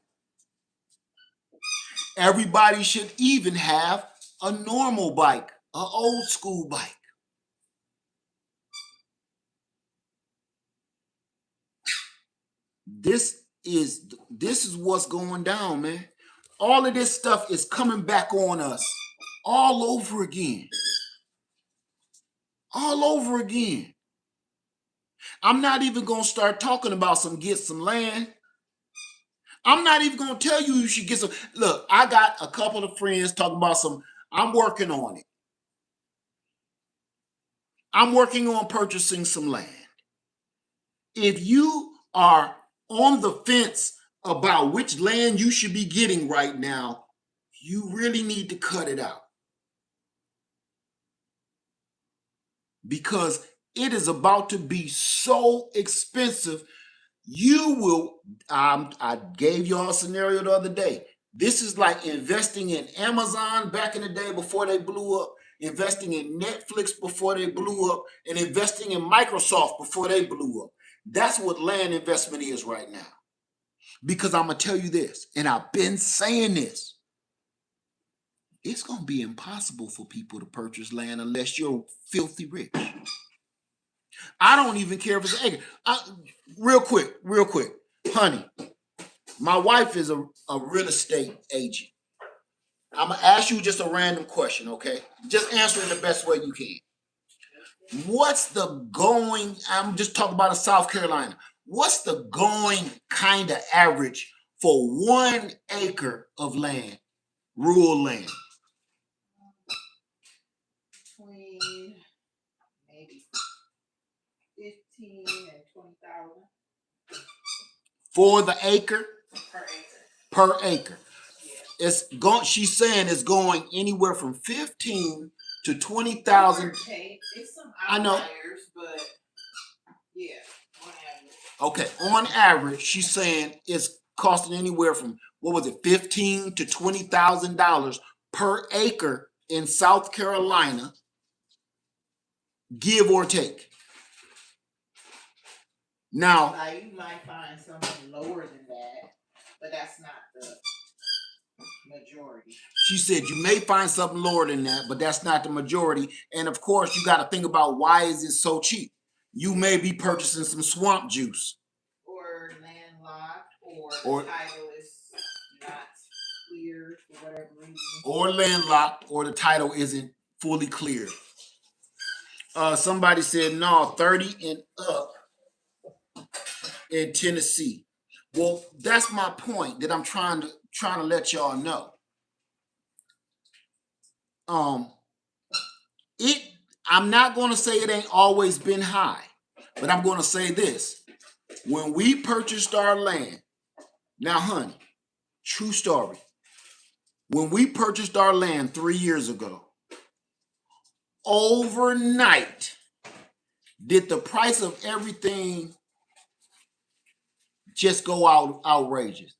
Everybody should even have a normal bike, an old school bike. This is what's going down, man. All of this stuff is coming back on us all over again. All over again. I'm not even going to start talking about get some land. I'm not even going to tell you should get some. Look, I got a couple of friends talking about I'm working on it. I'm working on purchasing some land. If you are on the fence about which land you should be getting right now, you really need to cut it out. Because it is about to be so expensive. You will, I gave y'all a scenario the other day. This is like investing in Amazon back in the day before they blew up, investing in Netflix before they blew up, and investing in Microsoft before they blew up. That's what land investment is right now. Because I'm going to tell you this, and I've been saying this, it's going to be impossible for people to purchase land unless you're filthy rich. I don't even care if it's an acre. Real quick. Honey, my wife is a real estate agent. I'm going to ask you just a random question, okay? Just answer it the best way you can. What's the going, I'm just talking about in South Carolina, what's the going kind of average for 1 acre of land, rural land?
Between maybe 15 and 20,000
for the acre.
Per acre.
Yeah. It's going. She's saying it's going anywhere from 15 to 20,000.
It's some outliers, I know, but yeah, on average.
Okay, on average, she's saying it's costing anywhere from $15,000 to $20,000 per acre in South Carolina, give or take. Now
you might find something lower than that, but that's not the majority.
She said you may find something lower than that, but that's not the majority. And of course, you got to think about why is it so cheap? You may be purchasing some swamp juice.
Or landlocked, or the title is not clear for whatever reason.
Or landlocked, or the title isn't fully clear. Somebody said, no, 30 and up in Tennessee. Well, that's my point that I'm trying to let y'all know. I'm not going to say it ain't always been high, but I'm going to say this. When we purchased our land, now, honey, true story. When we purchased our land 3 years ago, overnight, did the price of everything just go outrageous?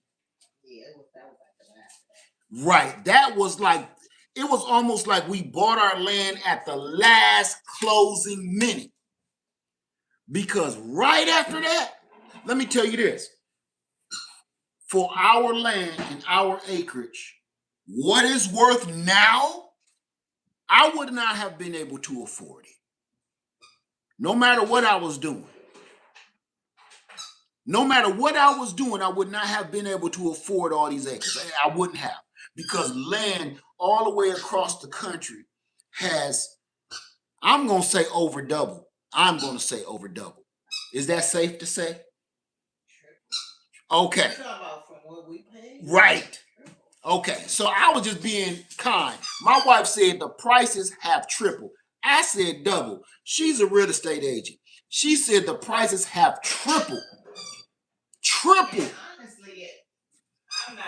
Yeah, that was like the last.
Right. That was like, it was almost like we bought our land at the last closing minute. Because right after that, let me tell you this. for our land and our acreage, what is worth now, I would not have been able to afford it. No matter what I was doing. No matter what I was doing, I would not have been able to afford all these acres. I wouldn't have. Because land all the way across the country has, I'm going to say over double. I'm going to say over double. Is that safe to say? Okay.
You're talking about from what we paid?
Right. Okay. So I was just being kind. My wife said the prices have tripled. I said double. She's a real estate agent. She said the prices have tripled. Tripled.
And honestly, I'm probably not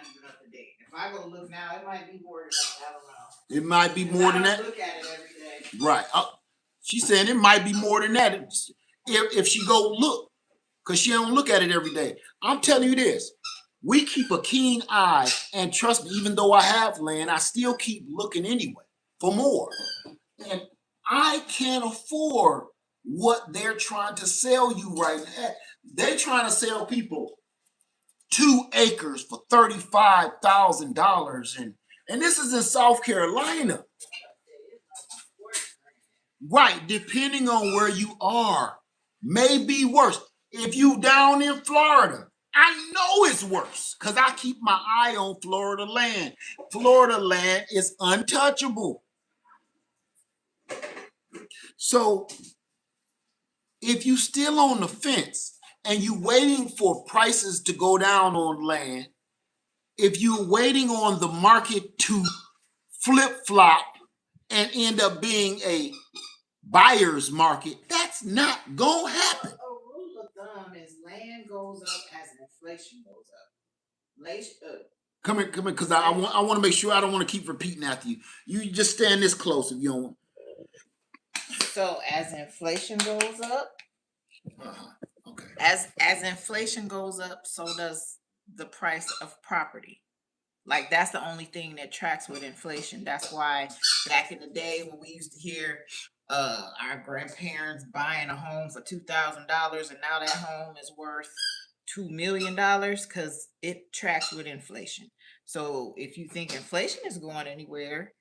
even up to date. If I go look now, it might be more than that. I don't know.
It might be more than that.
I look at it every day.
Right. She's saying it might be more than that if she go look, because she don't look at it every day. I'm telling you this. We keep a keen eye, and trust me, even though I have land, I still keep looking anyway for more. And I can't afford what they're trying to sell you right now. They're trying to sell people 2 acres for $35,000, and this is in South Carolina. Right, depending on where you are, may be worse. If you down in Florida, I know it's worse because I keep my eye on Florida land. Florida land is untouchable. So if you still on the fence and you waiting for prices to go down on land, if you're waiting on the market to flip-flop and end up being a buyer's market, that's not gonna happen.
A rule of thumb is land goes up as inflation goes up.
Come here, because I want to make sure I don't want to keep repeating after you. You just stand this close if you don't want.
So as inflation goes up,
okay.
As inflation goes up, so does the price of property. Like that's the only thing that tracks with inflation. That's why back in the day when we used to hear our grandparents buying a home for $2,000 and now that home is worth $2 million because it tracks with inflation. So if you think inflation is going anywhere,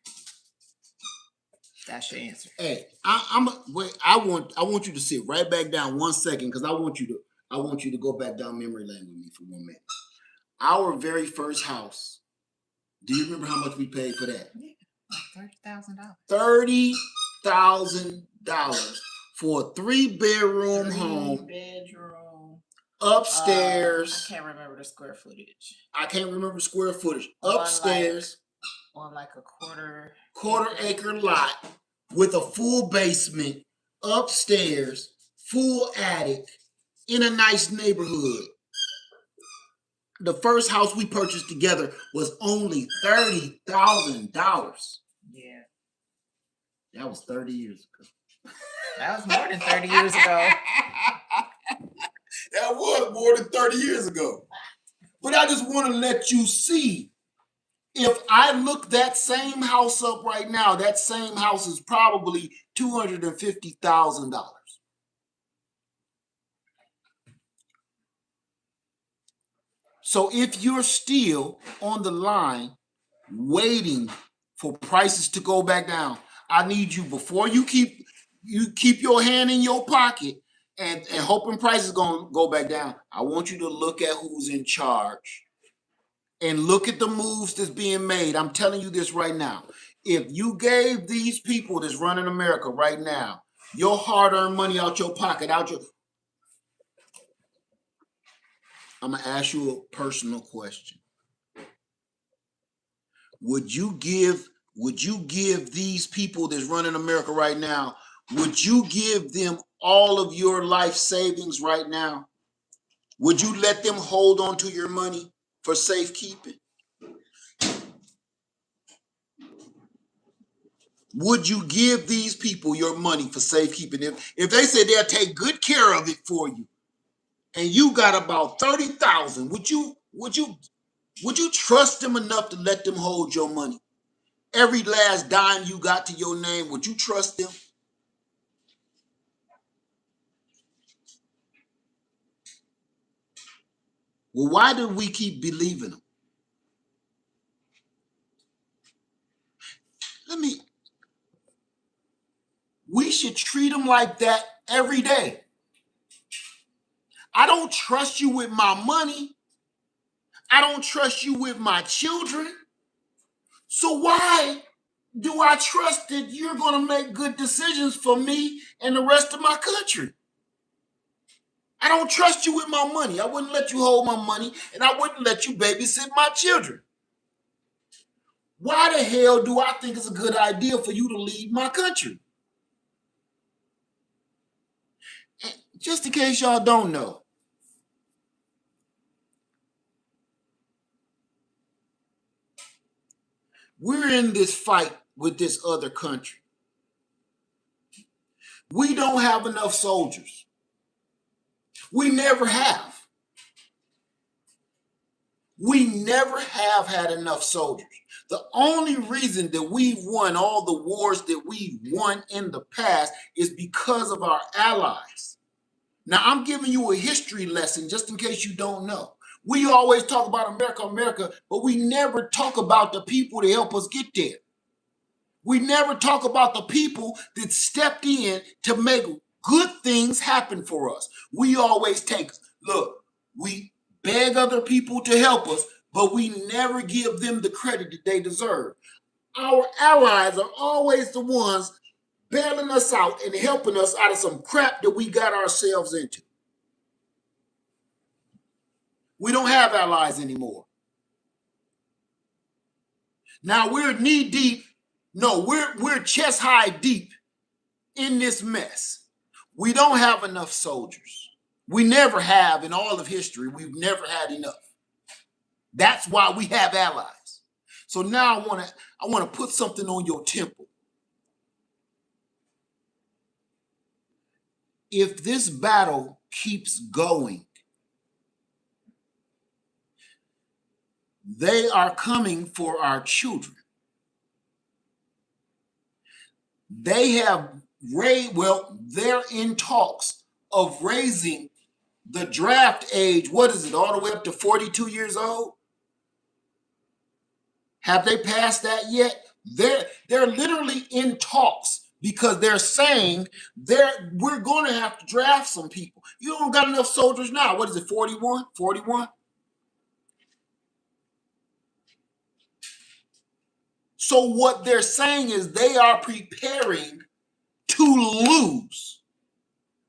that's your answer.
Hey, I want you to sit right back down 1 second because I want you to go back down memory lane with me for 1 minute. Our very first house. Do you remember how much we paid for that?
Yeah, $30,000.
$30,000 for a 3-bedroom home. Upstairs.
I can't remember the square footage.
Upstairs.
On like a
quarter acre lot with a full basement, upstairs, full attic, in a nice neighborhood. The first house we purchased together was only $30,000.
Yeah.
That was 30 years ago.
That was more than 30 years ago.
That was more than 30 years ago. But I just want to let you see, if I look that same house up right now, that same house is probably $250,000. So if you're still on the line waiting for prices to go back down, I need you, before you keep your hand in your pocket and hoping prices gonna go back down, I want you to look at who's in charge and look at the moves that's being made. I'm telling you this right now. If you gave these people that's running America right now your hard-earned money out your pocket, I'm gonna ask you a personal question. Would you give these people that's running America right now, would you give them all of your life savings right now? Would you let them hold on to your money for safekeeping? Would you give these people your money for safekeeping? If they say they'll take good care of it for you, and you got about 30,000, would you trust them enough to let them hold your money? Every last dime you got to your name, would you trust them? Well, why do we keep believing them? We should treat them like that every day. I don't trust you with my money. I don't trust you with my children. So why do I trust that you're going to make good decisions for me and the rest of my country? I don't trust you with my money. I wouldn't let you hold my money, and I wouldn't let you babysit my children. Why the hell do I think it's a good idea for you to leave my country? And just in case y'all don't know, we're in this fight with this other country. We don't have enough soldiers. We never have. We never have had enough soldiers. The only reason that we've won all the wars that we've won in the past is because of our allies. Now, I'm giving you a history lesson just in case you don't know. We always talk about America, America, but we never talk about the people to help us get there. We never talk about the people that stepped in to make good things happen for us. We always we beg other people to help us, but we never give them the credit that they deserve. Our allies are always the ones bailing us out and helping us out of some crap that we got ourselves into. We don't have allies anymore. Now we're knee deep. No, we're chest high deep in this mess. We don't have enough soldiers. We never have in all of history. We've never had enough. That's why we have allies. So now I want to put something on your temple. If this battle keeps going, they are coming for our children. They're in talks of raising the draft age, what is it, all the way up to 42 years old? Have they passed that yet? They're literally in talks because they're saying we're going to have to draft some people. You don't got enough soldiers now. What is it, 41? 41? So what they're saying is they are preparing to lose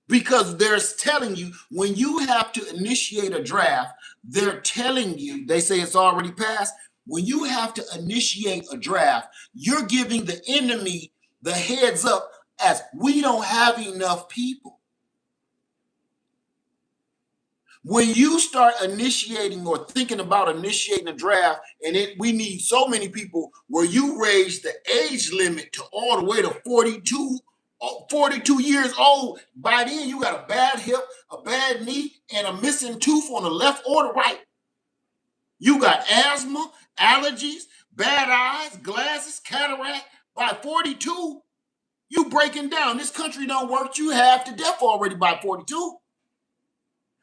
because they're telling you when you have to initiate a draft, they're telling you, they say it's already passed. When you have to initiate a draft, you're giving the enemy the heads up as we don't have enough people. When you start initiating or thinking about initiating a draft and we need so many people where you raise the age limit to all the way to 42 years old, by then you got a bad hip, a bad knee, and a missing tooth on the left or the right. You got asthma, allergies, bad eyes, glasses, cataract. By 42, you breaking down. This country don't work you half to death already by 42.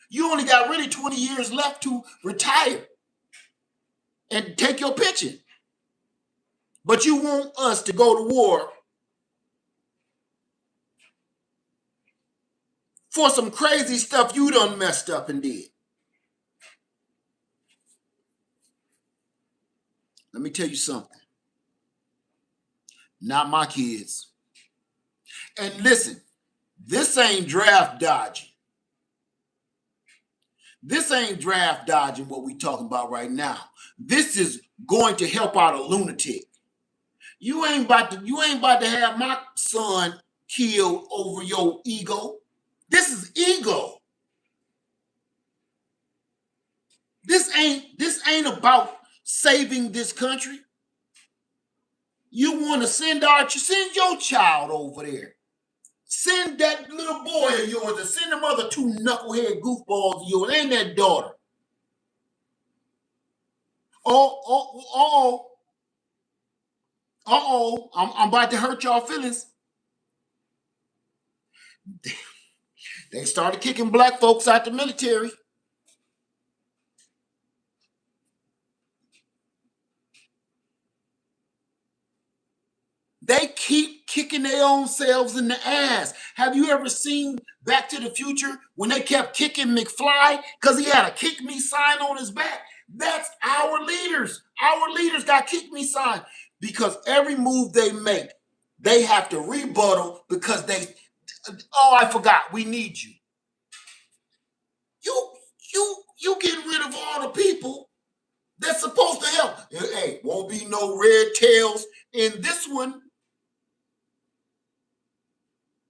You only got really 20 years left to retire and take your pension. But you want us to go to war for some crazy stuff you done messed up and did. Let me tell you something. Not my kids. And listen, this ain't draft dodging. This ain't draft dodging what we talking about right now. This is going to help out a lunatic. You ain't about to have my son killed over your ego. This is ego. This ain't about saving this country. You want to send your child over there. Send that little boy of yours and send them other two knucklehead goofballs of yours and that daughter. I'm about to hurt y'all feelings. They started kicking black folks out the military. They keep kicking their own selves in the ass. Have you ever seen Back to the Future when they kept kicking McFly because he had a kick me sign on his back? That's our leaders. Our leaders got kick me sign because every move they make, they have to rebuttal because oh, I forgot, we need you. You get rid of all the people that's supposed to help. Hey, won't be no red tails in this one.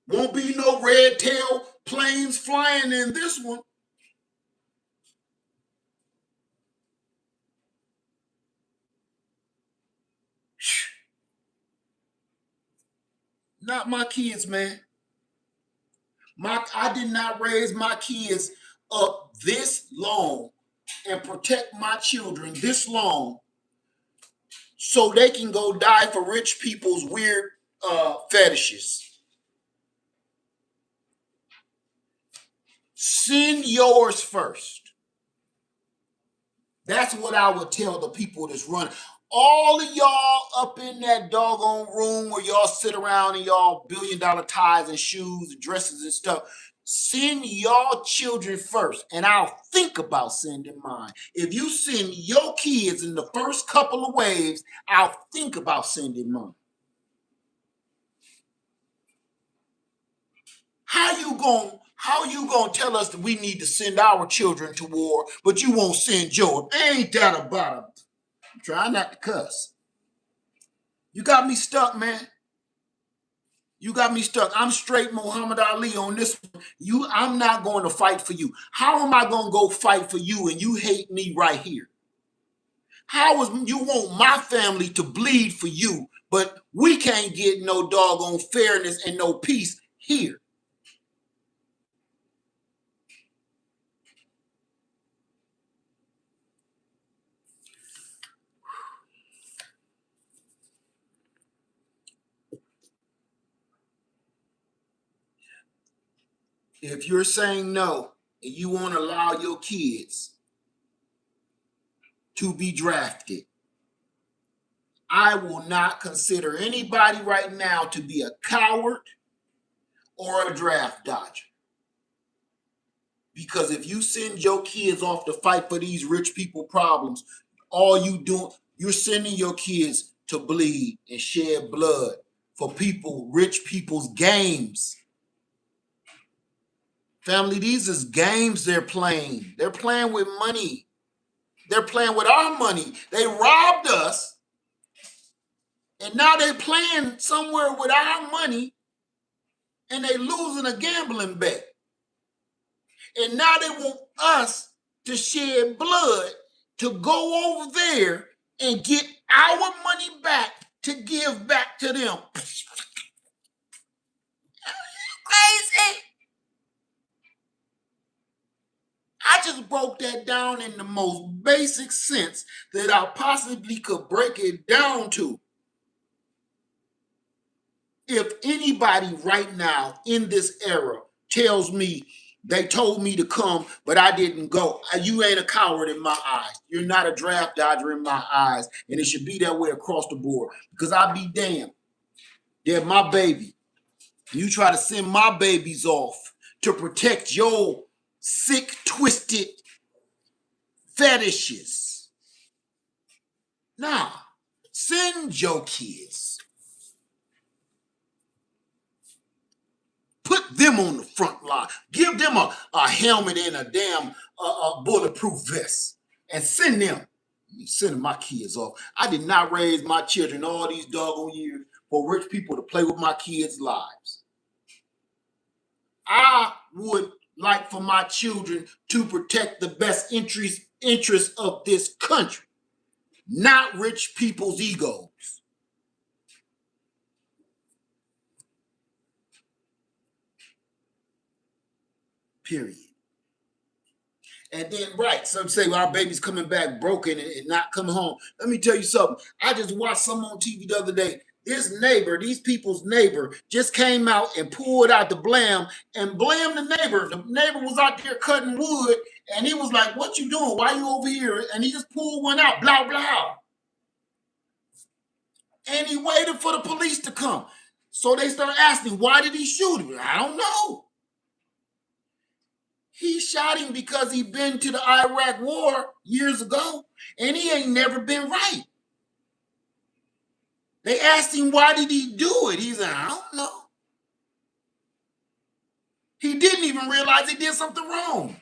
Won't be no red tail planes flying in this one. Not my kids, man. I did not raise my kids up this long and protect my children this long so they can go die for rich people's weird fetishes. Send yours first. That's what I would tell the people that's running. All of y'all up in that doggone room where y'all sit around in y'all $billion ties and shoes and dresses and stuff, send y'all children first, and I'll think about sending mine. If you send your kids in the first couple of waves, I'll think about sending mine. How you gonna tell us that we need to send our children to war, but you won't send yours? Ain't that about it? Try not to cuss. You got me stuck, man. You got me stuck. I'm straight Muhammad Ali on this one. I'm not going to fight for you. How am I going to go fight for you and you hate me right here? How is you want my family to bleed for you, but we can't get no doggone fairness and no peace here? If you're saying no and you won't allow your kids to be drafted, I will not consider anybody right now to be a coward or a draft dodger. Because if you send your kids off to fight for these rich people problems, all you doing, you're sending your kids to bleed and shed blood for rich people's games. Family, these is games they're playing. They're playing with money. They're playing with our money. They robbed us, and now they're playing somewhere with our money, and they losing a gambling bet. And now they want us to shed blood to go over there and get our money back to give back to them. Crazy. I just broke that down in the most basic sense that I possibly could break it down to. If anybody right now in this era tells me they told me to come, but I didn't go, you ain't a coward in my eyes. You're not a draft dodger in my eyes. And it should be that way across the board. Because I'll be damned. They're my baby. You try to send my babies off to protect your sick, twisted fetishes. Nah, send your kids. Put them on the front line. Give them a helmet and a damn bulletproof vest and send them. Sending my kids off. I did not raise my children all these doggone years for rich people to play with my kids' lives. I would like for my children to protect the best interests of this country, not rich people's egos. Period. And then, right, some say, well, our baby's coming back broken and not coming home. Let me tell you something. I just watched some on TV the other day. These people's neighbor, just came out and pulled out the blam and blamed the neighbor. The neighbor was out there cutting wood, and he was like, what you doing? Why you over here? And he just pulled one out, blah, blah. And he waited for the police to come. So they start asking, why did he shoot him? I don't know. He shot him because he been to the Iraq war years ago, and he ain't never been right. They asked him, why did he do it? He said, I don't know. He didn't even realize he did something wrong.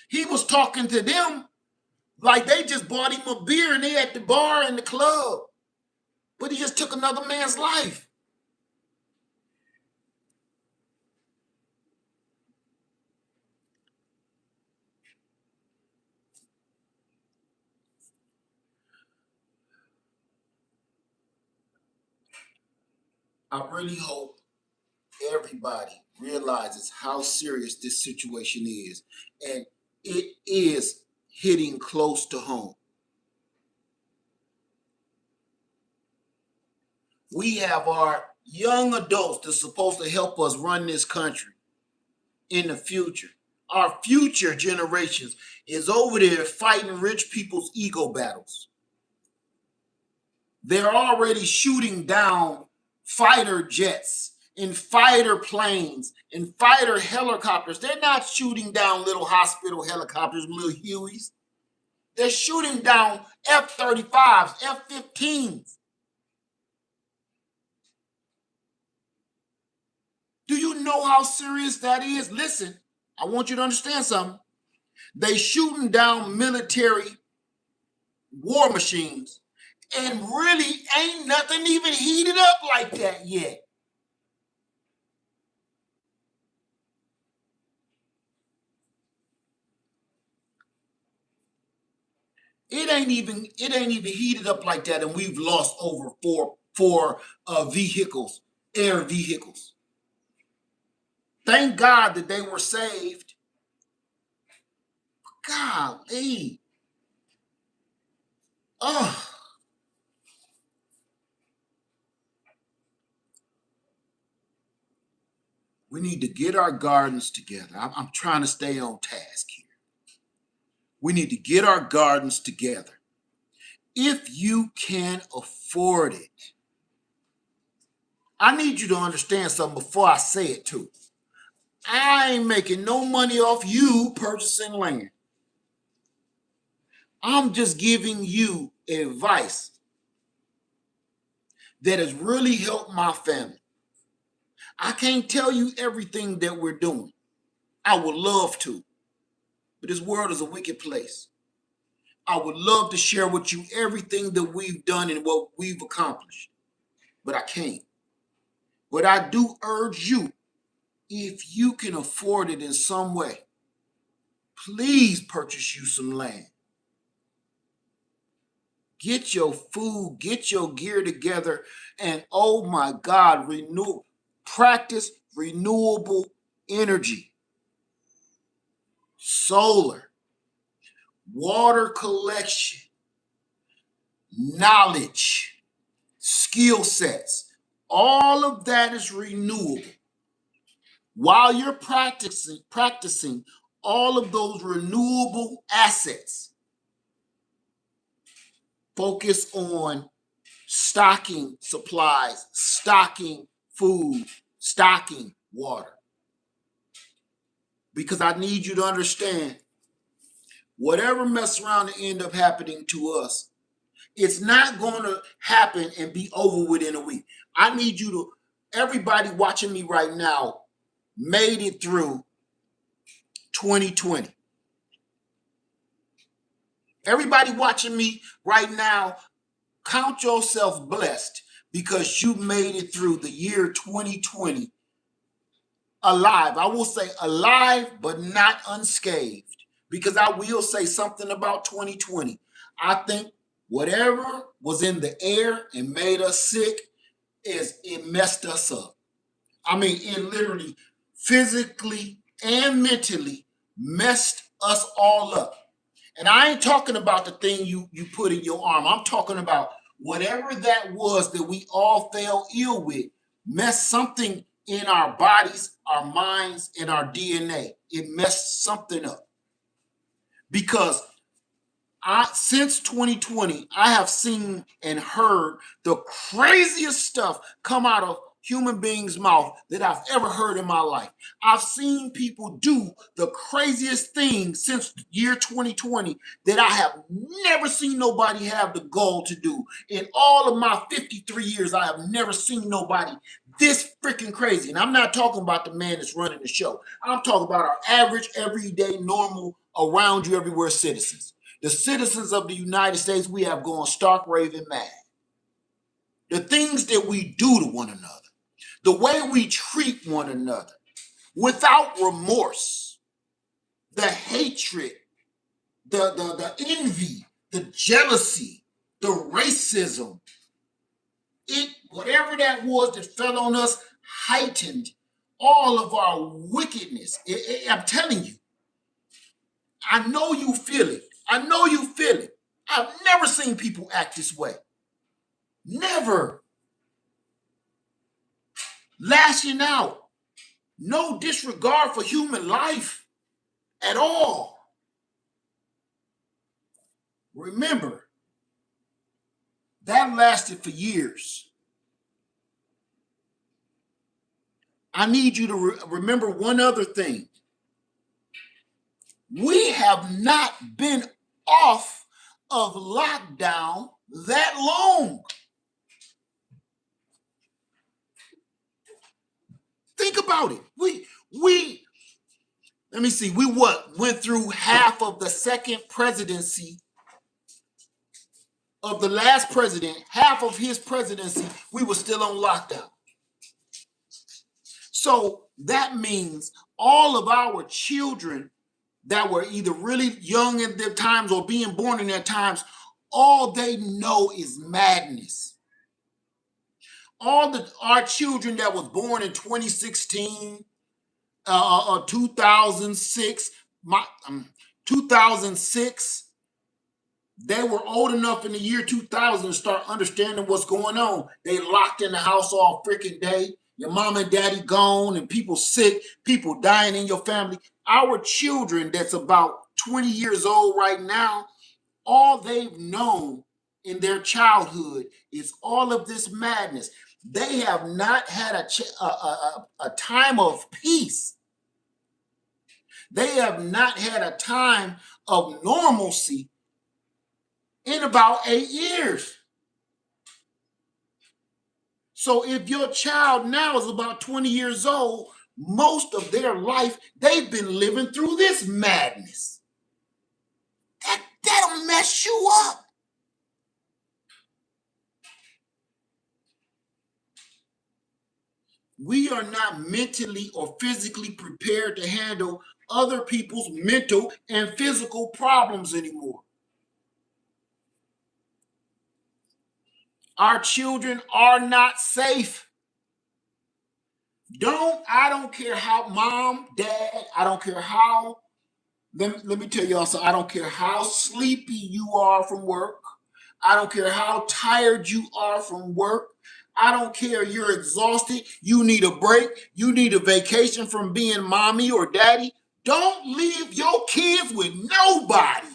He was talking to them like they just bought him a beer and they at the bar in the club. But he just took another man's life. I really hope everybody realizes how serious this situation is, and it is hitting close to home. We have our young adults that's supposed to help us run this country in the future. Our future generations is over there fighting rich people's ego battles. They're already shooting down fighter jets and fighter planes and fighter helicopters. They're not shooting down little hospital helicopters, little Hueys. They're shooting down F-35s, F-15s. Do you know how serious that is? Listen, I want you to understand something. They shooting down military war machines, and really ain't nothing even heated up like that yet. It ain't even heated up like that, and we've lost over four vehicles, air vehicles. Thank God that they were saved. Golly. Oh. We need to get our gardens together. I'm trying to stay on task here. We need to get our gardens together. If you can afford it, I need you to understand something before I say it too. I ain't making no money off you purchasing land. I'm just giving you advice that has really helped my family. I can't tell you everything that we're doing. I would love to, but this world is a wicked place. I would love to share with you everything that we've done and what we've accomplished, but I can't. But I do urge you, if you can afford it in some way, please purchase you some land. Get your food, get your gear together, and oh my God, practice renewable energy, solar, water collection, knowledge, skill sets. All of that is renewable. While you're practicing all of those renewable assets, focus on stocking supplies, stocking food, stocking water. Because I need you to understand, whatever mess around and end up happening to us, it's not going to happen and be over within a week. I need you to, everybody watching me right now made it through 2020. Everybody watching me right now, count yourself blessed because you made it through the year 2020 alive. I will say alive, but not unscathed, because I will say something about 2020. I think whatever was in the air and made us sick, it messed us up. I mean, it literally physically and mentally messed us all up. And I ain't talking about the thing you put in your arm. I'm talking about whatever that was that we all fell ill with, messed something in our bodies, our minds, and our DNA. It messed something up. Because Since 2020, I have seen and heard the craziest stuff come out of human beings' mouth that I've ever heard in my life. I've seen people do the craziest things since year 2020 that I have never seen nobody have the goal to do. In all of my 53 years, I have never seen nobody this freaking crazy. And I'm not talking about the man that's running the show. I'm talking about our average, everyday, normal, around you everywhere citizens. The citizens of the United States, we have gone stark raving mad. The things that we do to one another, the way we treat one another without remorse, the hatred, the envy, the jealousy, the racism, whatever that was that fell on us, heightened all of our wickedness. I'm telling you, I know you feel it. I know you feel it. I've never seen people act this way. Never. Lashing out. No disregard for human life at all. Remember, that lasted for years. I need you to remember one other thing. We have not been off of lockdown that long. Think about it. Let me see, we went through half of the second presidency of the last president, half of his presidency, we were still on lockdown. So that means all of our children that were either really young at their times or being born in their times, all they know is madness. Our children that was born in 2016, 2006, 2006, they were old enough in the year 2000 to start understanding what's going on. They locked in the house all freaking day. Your mom and daddy gone and people sick, people dying in your family. Our children that's about 20 years old right now, all they've known in their childhood is all of this madness. They have not had a time of peace. They have not had a time of normalcy in about 8 years. So if your child now is about 20 years old, most of their life, they've been living through this madness. That'll mess you up. We are not mentally or physically prepared to handle other people's mental and physical problems anymore. Our children are not safe. I don't care how mom, dad, I don't care how, let me tell y'all something. I don't care how sleepy you are from work. I don't care how tired you are from work. I don't care you're exhausted. You need a break. You need a vacation from being mommy or daddy. Don't leave your kids with nobody.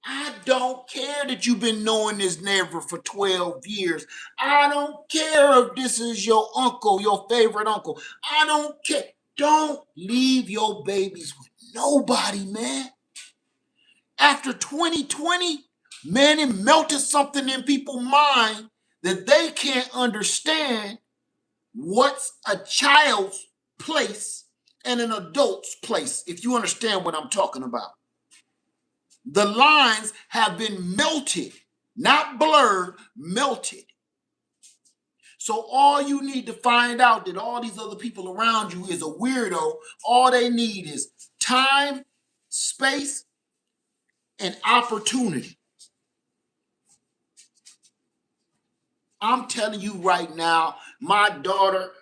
I don't care that you've been knowing this neighbor for 12 years. I don't care if this is your uncle, your favorite uncle. I don't care. Don't leave your babies with nobody, man. After 2020, man, it melted something in people's mind that they can't understand what's a child's place and an adult's place, if you understand what I'm talking about. The lines have been melted, not blurred, melted. So all you need to find out that all these other people around you is a weirdo. All they need is time, space, and opportunity. I'm telling you right now, my daughter,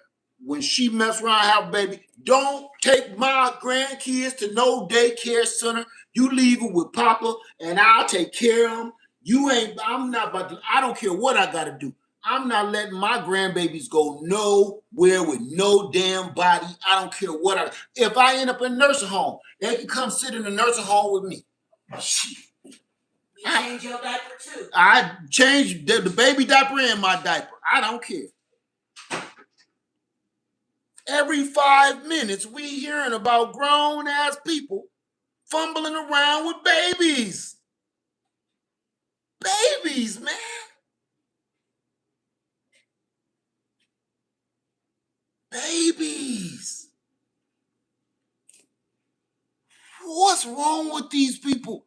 when she mess around, have a baby, don't take my grandkids to no daycare center. You leave them with Papa, and I'll take care of them. I don't care what I got to do. I'm not letting my grandbabies go nowhere with no damn body. I don't care what if I end up in a nursing home, they can come sit in the nursing home with me.
You change your diaper too.
I changed the baby diaper and my diaper. I don't care. Every 5 minutes, we hearing about grown ass people fumbling around with babies. Babies, man. Babies. What's wrong with these people?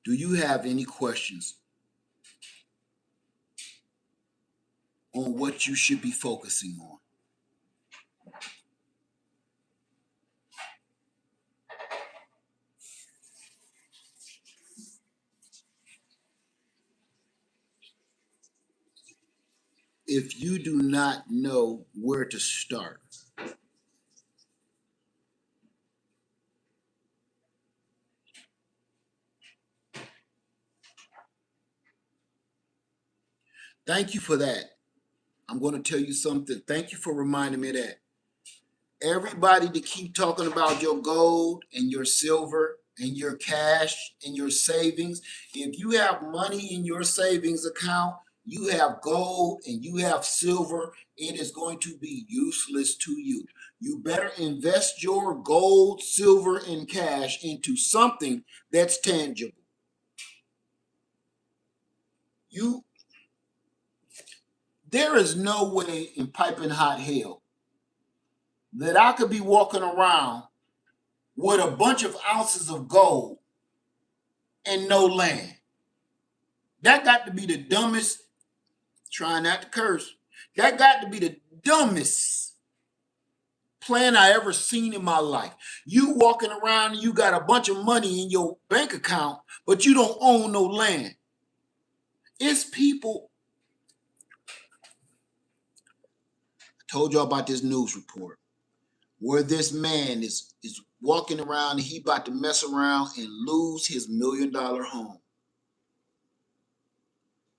Do you have any questions on what you should be focusing on? If you do not know where to start, thank you for that. I'm going to tell you something. Thank you for reminding me of that. Everybody to keep talking about your gold and your silver and your cash and your savings. If you have money in your savings account, you have gold and you have silver, it is going to be useless to you. You better invest your gold, silver, and cash into something that's tangible. There is no way in piping hot hell that I could be walking around with a bunch of ounces of gold and no land. That got to be the dumbest, trying not to curse, that got to be the dumbest plan I ever seen in my life. You walking around and you got a bunch of money in your bank account, but you don't own no land. It's people. I told y'all about this news report where this man is walking around and he about to mess around and lose his $1 million home.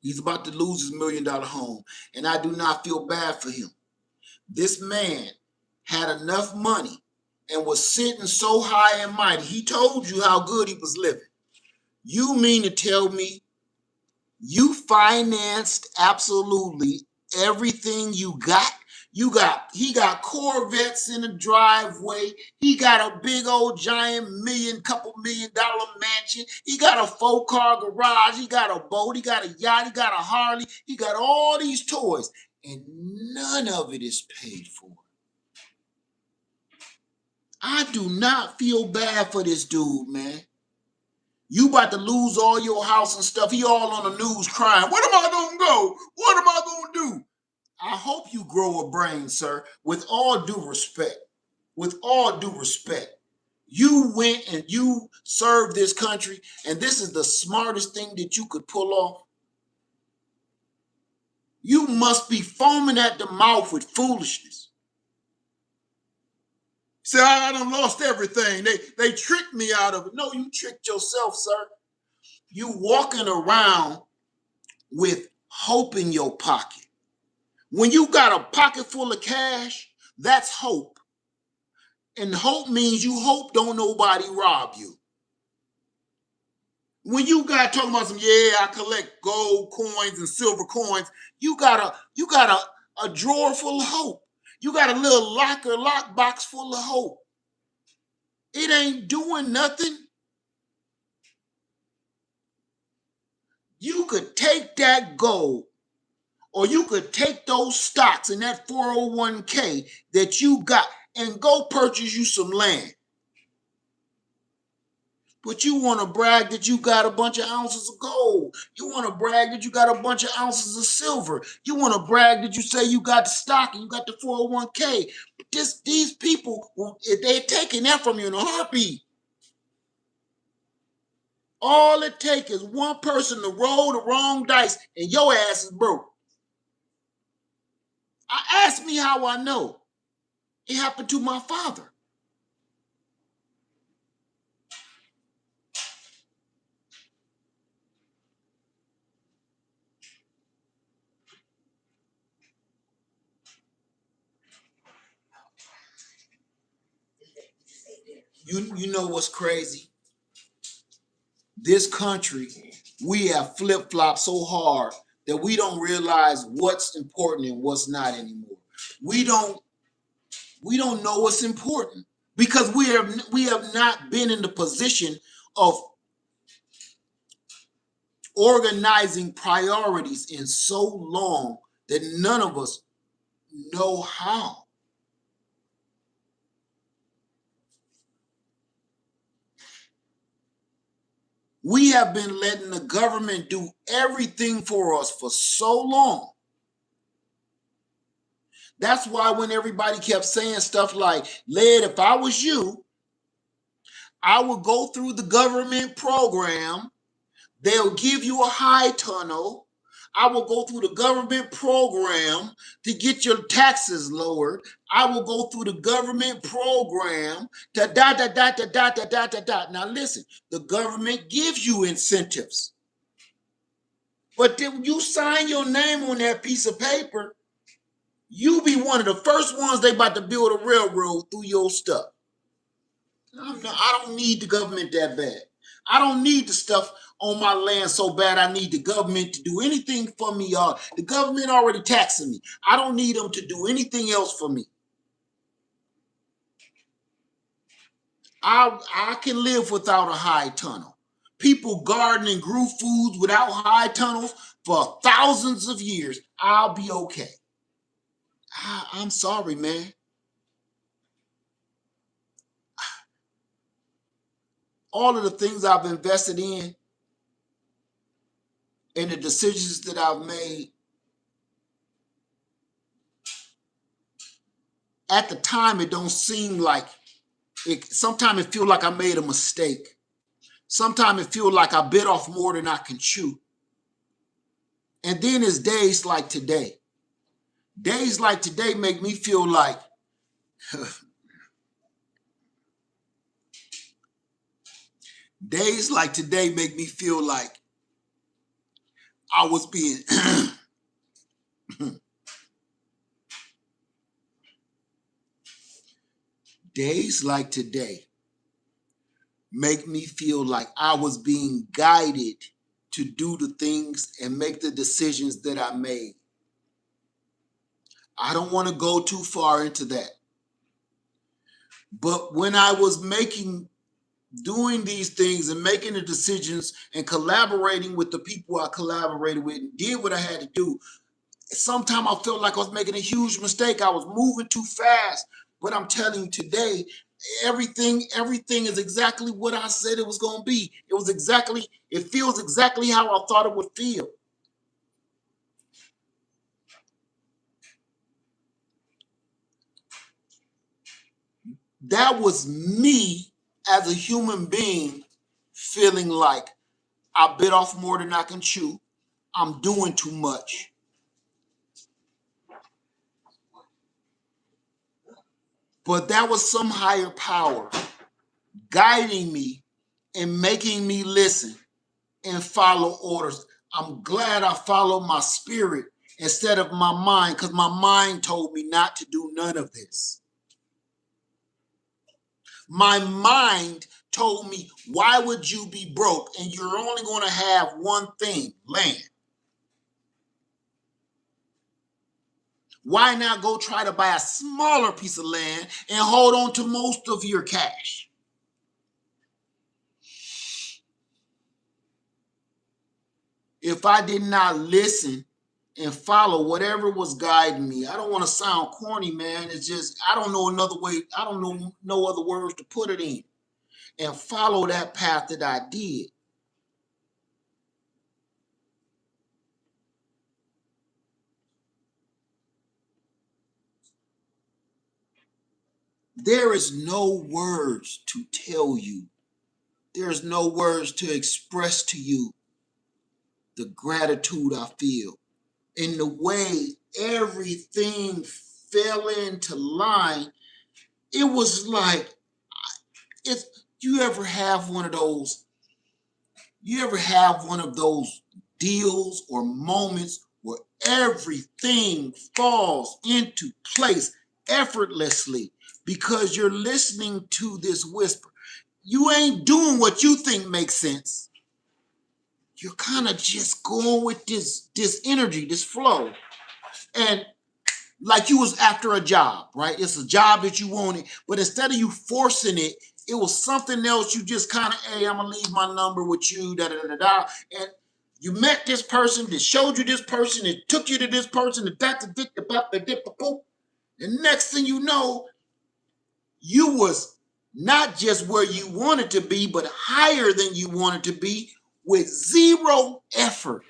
He's about to lose his $1 million home, and I do not feel bad for him. This man had enough money and was sitting so high and mighty. He told you how good he was living. You mean to tell me you financed absolutely everything you got? He got Corvettes in the driveway. He got a big old giant couple $1 million mansion. He got a 4-car garage. He got a boat. He got a yacht. He got a Harley. He got all these toys, and none of it is paid for. I do not feel bad for this dude, man. You about to lose all your house and stuff. He all on the news crying. Where am I gonna go? What am I gonna do? I hope you grow a brain, sir. With all due respect. With all due respect. You went and you served this country, and this is the smartest thing that you could pull off. You must be foaming at the mouth with foolishness. Say, I done lost everything. They tricked me out of it. No, you tricked yourself, sir. You walking around with hope in your pocket. When you got a pocket full of cash, that's hope. And hope means you hope don't nobody rob you. When you got talking about some, I collect gold coins and silver coins, you got a drawer full of hope. You got a little lockbox full of hope. It ain't doing nothing. You could take that gold, or you could take those stocks in that 401k that you got and go purchase you some land. But you want to brag that you got a bunch of ounces of gold. You want to brag that you got a bunch of ounces of silver. You want to brag that you say you got the stock and you got the 401k. These people, they're taking that from you in a heartbeat. All it takes is one person to roll the wrong dice and your ass is broke. Ask me how I know. It happened to my father. You know what's crazy? This country, we have flip-flopped so hard that we don't realize what's important and what's not anymore. We don't know what's important because we have not been in the position of organizing priorities in so long that none of us know how. We have been letting the government do everything for us for so long. That's why when everybody kept saying stuff like, Led, if I was you, I would go through the government program. They'll give you a high tunnel. I will go through the government program to get your taxes lowered. I will go through the government program to da da da da da da da da da. Now listen, the government gives you incentives. But then you sign your name on that piece of paper, you be one of the first ones they about to build a railroad through your stuff. I don't need the government that bad. I don't need the stuff on my land so bad I need the government to do anything for me. The government already taxing me. I don't need them to do anything else for me. I can live without a high tunnel. People garden and grew foods without high tunnels for thousands of years. I'll be okay. I'm sorry, man. All of the things I've invested in and the decisions that I've made, at the time, it don't seem like it. Sometimes it feels like I made a mistake. Sometimes it feels like I bit off more than I can chew. And then it's days like today. Days like today make me feel like days like today make me feel like I was being days like today make me feel like I was being guided to do the things and make the decisions that I made. I don't want to go too far into that. But when I was doing these things and making the decisions and collaborating with the people I collaborated with and did what I had to do, sometimes I felt like I was making a huge mistake. I was moving too fast. But I'm telling you today, everything is exactly what I said it was going to be. It feels exactly how I thought it would feel. That was me as a human being feeling like I bit off more than I can chew. I'm doing too much. But that was some higher power guiding me and making me listen and follow orders. I'm glad I followed my spirit instead of my mind, because my mind told me not to do none of this. My mind told me, why would you be broke and you're only going to have one thing, land? Why not go try to buy a smaller piece of land and hold on to most of your cash? If I did not listen and follow whatever was guiding me, I don't want to sound corny, man. It's just, I don't know another way. I don't know no other words to put it in. And follow that path that I did. There is no words to tell you. There's no words to express to you the gratitude I feel in the way everything fell into line. It was like, if you ever have one of those, deals or moments where everything falls into place effortlessly because you're listening to this whisper. You ain't doing what you think makes sense. You're kind of just going with this energy, this flow. And like you was after a job, right? It's a job that you wanted, but instead of you forcing it, it was something else. You just kind of, hey, I'm gonna leave my number with you, da da da da. And you met this person, that showed you this person, it took you to this person, and next thing you know, you was not just where you wanted to be, but higher than you wanted to be with zero effort.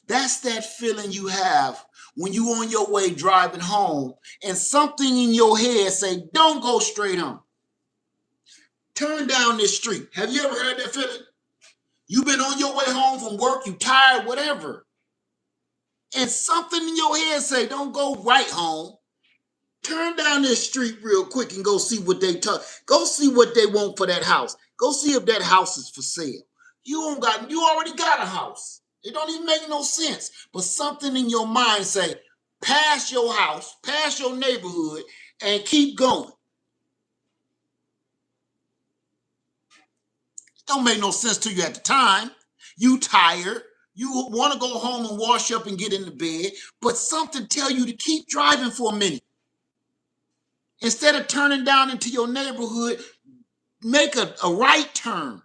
That's that feeling you have when you on your way driving home and something in your head say, don't go straight on. Turn down this street. Have you ever had that feeling? You've been on your way home from work, you tired, whatever. And something in your head say, don't go right home. Turn down this street real quick and go see what they talk. Go see what they want for that house. Go see if that house is for sale. You already got a house. It don't even make no sense. But something in your mind say, pass your house, pass your neighborhood, and keep going. It don't make no sense to you at the time. You tired. You want to go home and wash up and get into bed, but something tell you to keep driving for a minute. Instead of turning down into your neighborhood, make a right turn.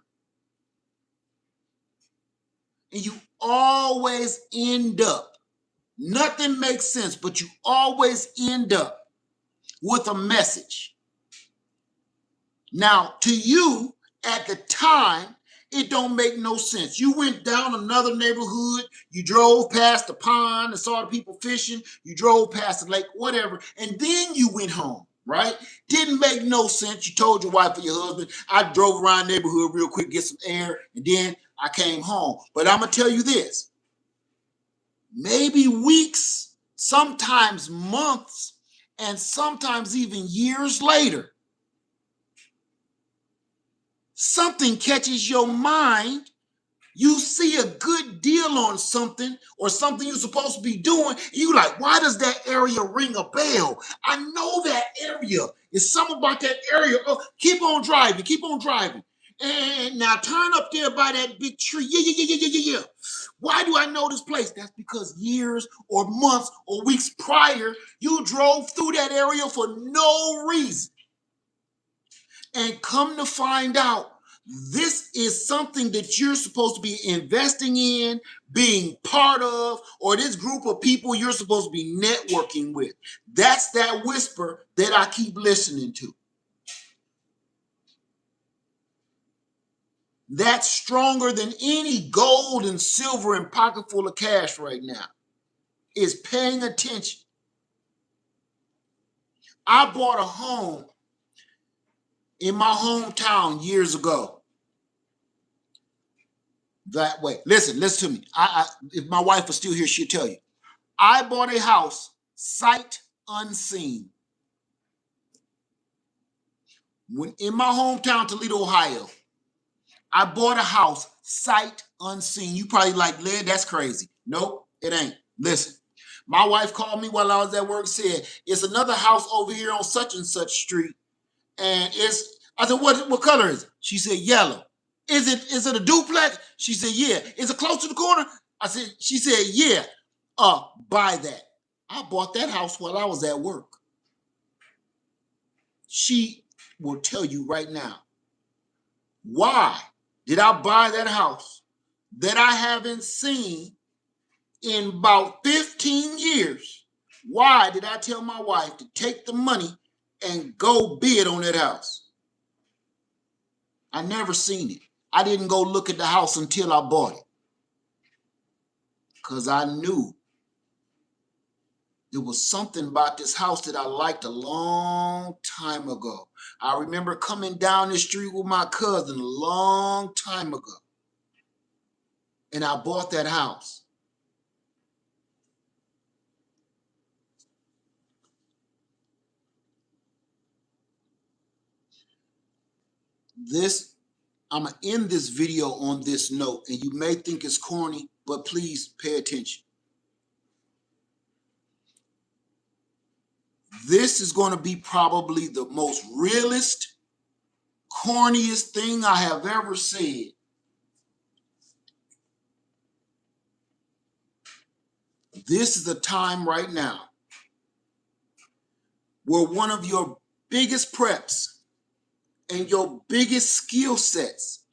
And you always end up, nothing makes sense, but you always end up with a message. Now, to you, at the time, it don't make no sense. You went down another neighborhood, you drove past the pond and saw the people fishing, you drove past the lake, whatever, and then you went home, right? Didn't make no sense. You told your wife or your husband, I drove around the neighborhood real quick, get some air, and then I came home. But I'm going to tell you this, maybe weeks, sometimes months, and sometimes even years later, something catches your mind. You see a good deal on something or something you're supposed to be doing. You like, why does that area ring a bell? I know that area. It's something about that area. Oh, keep on driving, keep on driving. And now turn up there by that big tree. Yeah. Why do I know this place? That's because years or months or weeks prior, you drove through that area for no reason. And come to find out, this is something that you're supposed to be investing in, being part of, or this group of people you're supposed to be networking with. That's that whisper that I keep listening to. That's stronger than any gold and silver and pocket full of cash right now. Is paying attention. I bought a home in my hometown years ago. That way. Listen to me. If my wife was still here, she'd tell you. I bought a house sight unseen. When in my hometown, Toledo, Ohio, I bought a house sight unseen. You probably like, Led, that's crazy. Nope, it ain't. Listen, my wife called me while I was at work, said, it's another house over here on such and such street. And I said, what color is it? She said, yellow. Is it a duplex? She said, yeah. Is it close to the corner? She said, yeah. Buy that. I bought that house while I was at work. She will tell you right now, why did I buy that house that I haven't seen in about 15 years? Why did I tell my wife to take the money and go bid on that house? I never seen it. I didn't go look at the house until I bought it. Because I knew it was something about this house that I liked a long time ago. I remember coming down the street with my cousin a long time ago. And I bought that house. I'm going to end this video on this note, and you may think it's corny, but please pay attention. This is going to be probably the most realist, corniest thing I have ever said. This is a time right now where one of your biggest preps and your biggest skill sets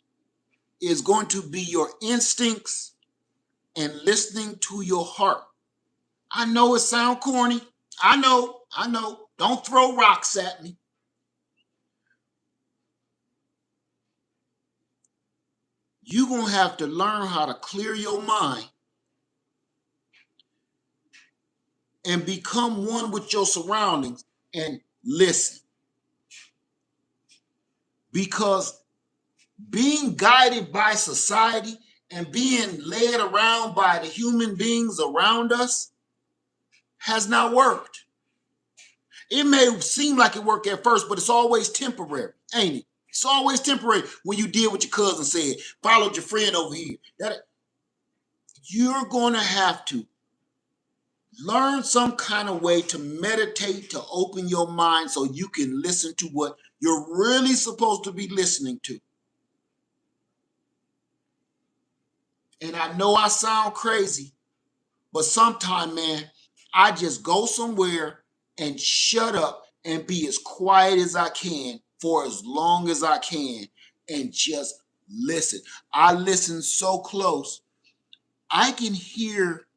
is going to be your instincts and listening to your heart. I know it sounds corny. I know. Don't throw rocks at me. You're going to have to learn how to clear your mind and become one with your surroundings and listen. Because being guided by society and being led around by the human beings around us has not worked. It may seem like it worked at first, but it's always temporary, ain't it? It's always temporary when you did what your cousin said, followed your friend over here. You're going to have to learn some kind of way to meditate, to open your mind so you can listen to what you're really supposed to be listening to. And I know I sound crazy, but sometimes, man, I just go somewhere and shut up and be as quiet as I can for as long as I can and just listen. I listen so close. I can hear,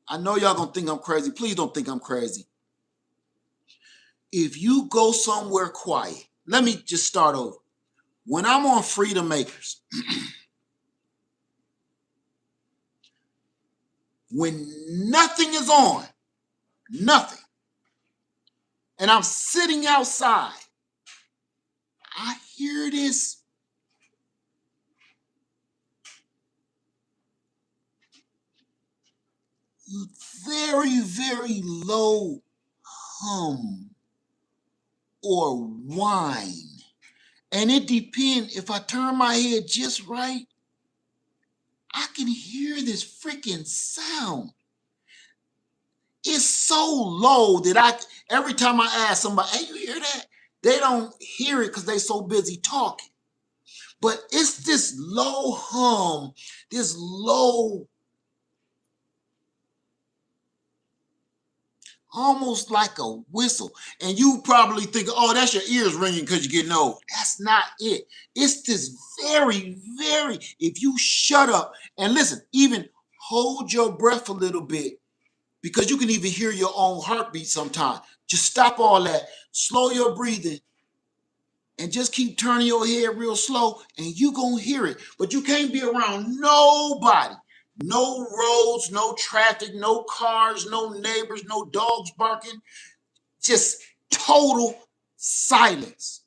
I know y'all gonna think I'm crazy. Please don't think I'm crazy. If you go somewhere quiet, let me just start over. When I'm on Freedom Makers, when nothing is on, nothing, and I'm sitting outside, I hear this very, very low hum or whine. And it depends, if I turn my head just right, I can hear this freaking sound. It's so low that every time I ask somebody, hey, you hear that? They don't hear it because they're so busy talking. But it's this low hum, this low, almost like a whistle. And you probably think, oh, that's your ears ringing because you're getting old. That's not it. It's this very, very, if you shut up and listen, even hold your breath a little bit, because you can even hear your own heartbeat sometimes. Just stop all that, slow your breathing, and just keep turning your head real slow, and you gonna hear it. But you can't be around nobody. No roads, no traffic, no cars, no neighbors, no dogs barking. Just total silence.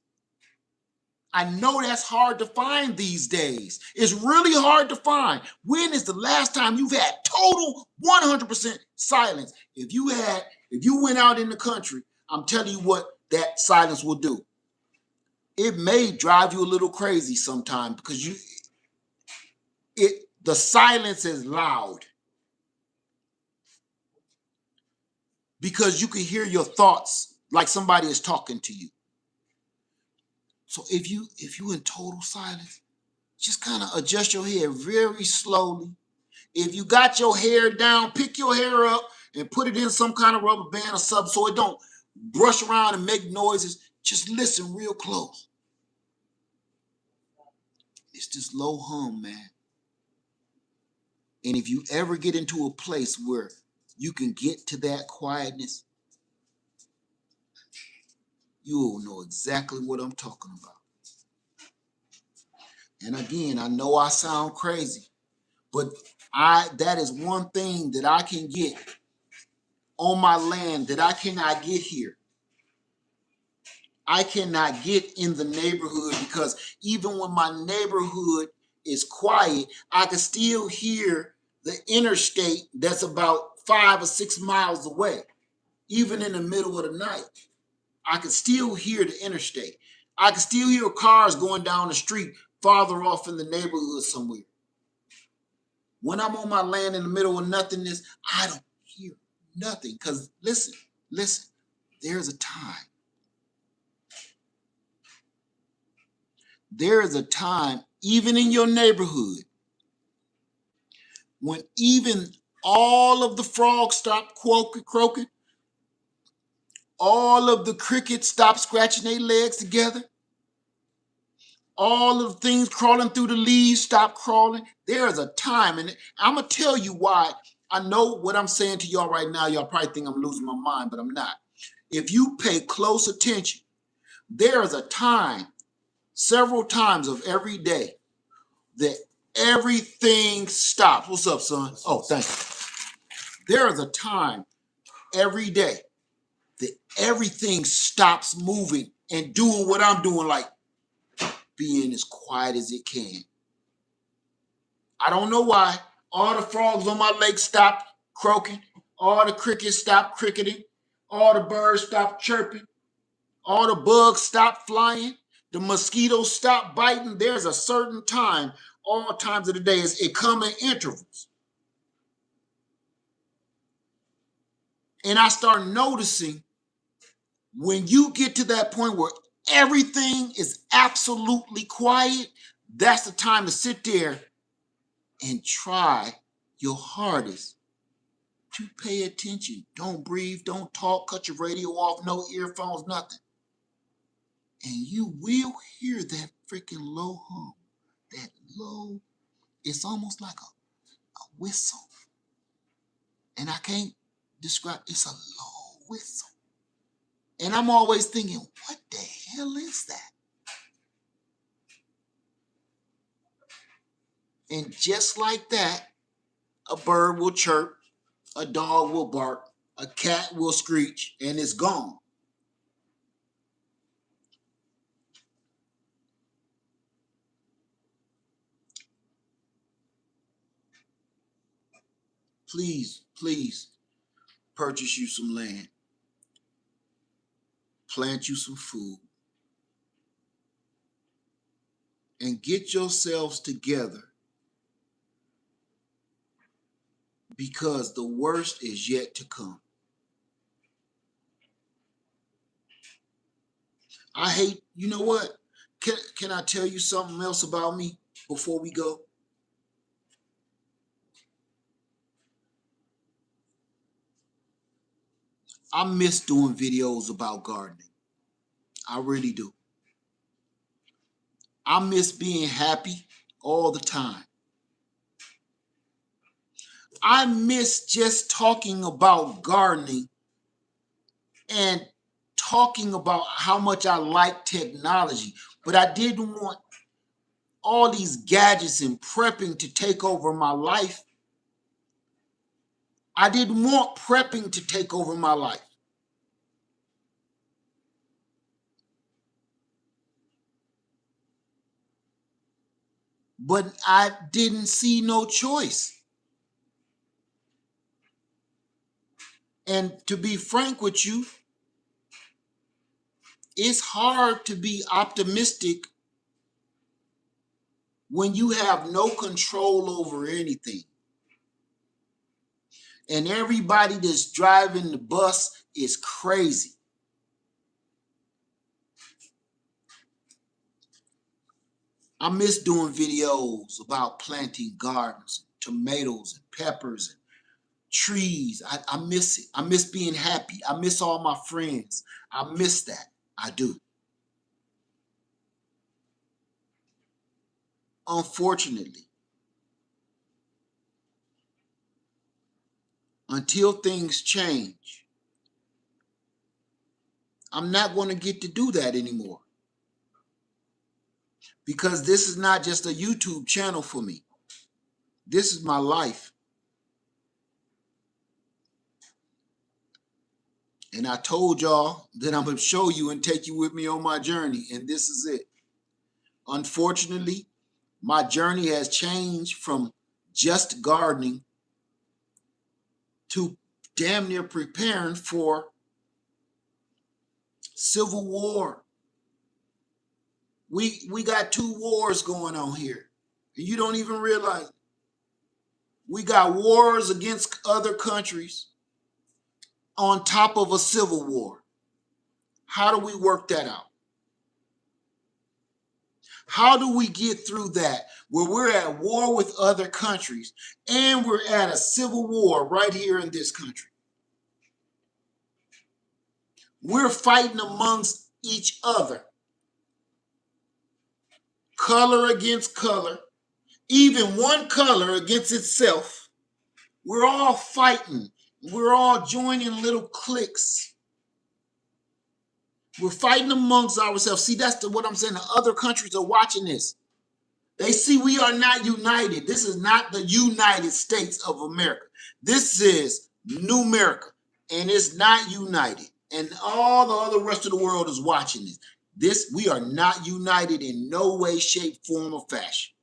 I know that's hard to find these days. It's really hard to find. When is the last time you've had total 100% silence? If you went out in the country, I'm telling you what that silence will do. It may drive you a little crazy sometimes because the silence is loud. Because you can hear your thoughts like somebody is talking to you. So if you in total silence, just kind of adjust your head very slowly. If you got your hair down, pick your hair up and put it in some kind of rubber band or something so it don't brush around and make noises. Just listen real close. It's this low hum, man. And if you ever get into a place where you can get to that quietness, you will know exactly what I'm talking about. And again, I know I sound crazy, but that is one thing that I can get on my land that I cannot get here. I cannot get in the neighborhood because even when my neighborhood is quiet, I can still hear the interstate that's about 5 or 6 miles away. Even in the middle of the night, I can still hear the interstate. I can still hear cars going down the street farther off in the neighborhood somewhere. When I'm on my land in the middle of nothingness, I don't hear nothing. Because listen, there's a time. There is a time, even in your neighborhood, when even all of the frogs stop croaking, all of the crickets stop scratching their legs together, all of the things crawling through the leaves stop crawling. There is a time, and I'm going to tell you why. I know what I'm saying to y'all right now. Y'all probably think I'm losing my mind, but I'm not. If you pay close attention, there is a time, several times of every day, that everything stops. What's up, son? Oh, thank you. There is a time every day that everything stops moving and doing what I'm doing, like being as quiet as it can. I don't know why. All the frogs on my lake stopped croaking. All the crickets stopped cricketing. All the birds stopped chirping. All the bugs stopped flying. The mosquitoes stopped biting. There's a certain time, all times of the day, it come in intervals. And I start noticing when you get to that point where everything is absolutely quiet, that's the time to sit there and try your hardest to pay attention. Don't breathe, don't talk, cut your radio off, no earphones, nothing. And you will hear that freaking low hum. That low, it's almost like a whistle. And I can't describe, it's a low whistle. And I'm always thinking, what the hell is that? And just like that, a bird will chirp, a dog will bark, a cat will screech, and it's gone. Please, please purchase you some land, plant you some food, and get yourselves together, because the worst is yet to come. I hate, you know what? Can I tell you something else about me before we go? I miss doing videos about gardening. I really do. I miss being happy all the time. I miss just talking about gardening and talking about how much I like technology, but I didn't want all these gadgets and prepping to take over my life. I didn't want prepping to take over my life. But I didn't see no choice. And to be frank with you, it's hard to be optimistic when you have no control over anything. And everybody that's driving the bus is crazy. I miss doing videos about planting gardens, tomatoes and peppers and trees. I miss it. I miss being happy. I miss all my friends. I miss that. I do. Unfortunately, until things change, I'm not going to get to do that anymore. Because this is not just a YouTube channel for me. This is my life. And I told y'all that I'm going to show you and take you with me on my journey. And this is it. Unfortunately, my journey has changed from just gardening to damn near preparing for civil war. We got 2 wars going on here. And you don't even realize it. We got wars against other countries on top of a civil war. How do we work that out? How do we get through that where we're at war with other countries and we're at a civil war right here in this country? We're fighting amongst each other, color against color, even one color against itself. We're all fighting. We're all joining little cliques. We're fighting amongst ourselves. See, that's what I'm saying. The other countries are watching this. They see we are not united. This is not the United States of America. This is New America, and it's not united. And all the other rest of the world is watching this. We are not united in no way, shape, form, or fashion.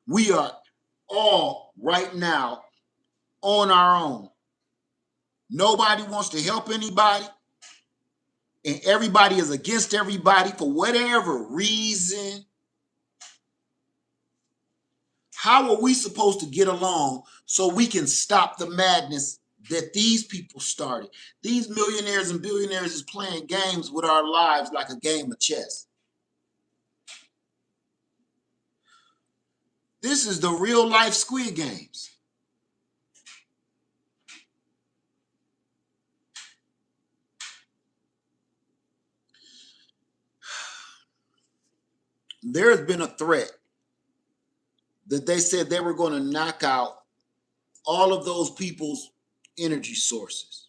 We are all right now on our own. Nobody wants to help anybody, and everybody is against everybody for whatever reason. How are we supposed to get along so we can stop the madness that these people started? These millionaires and billionaires is playing games with our lives like a game of chess. This is the real life Squid Games. There has been a threat that they said they were going to knock out all of those people's energy sources.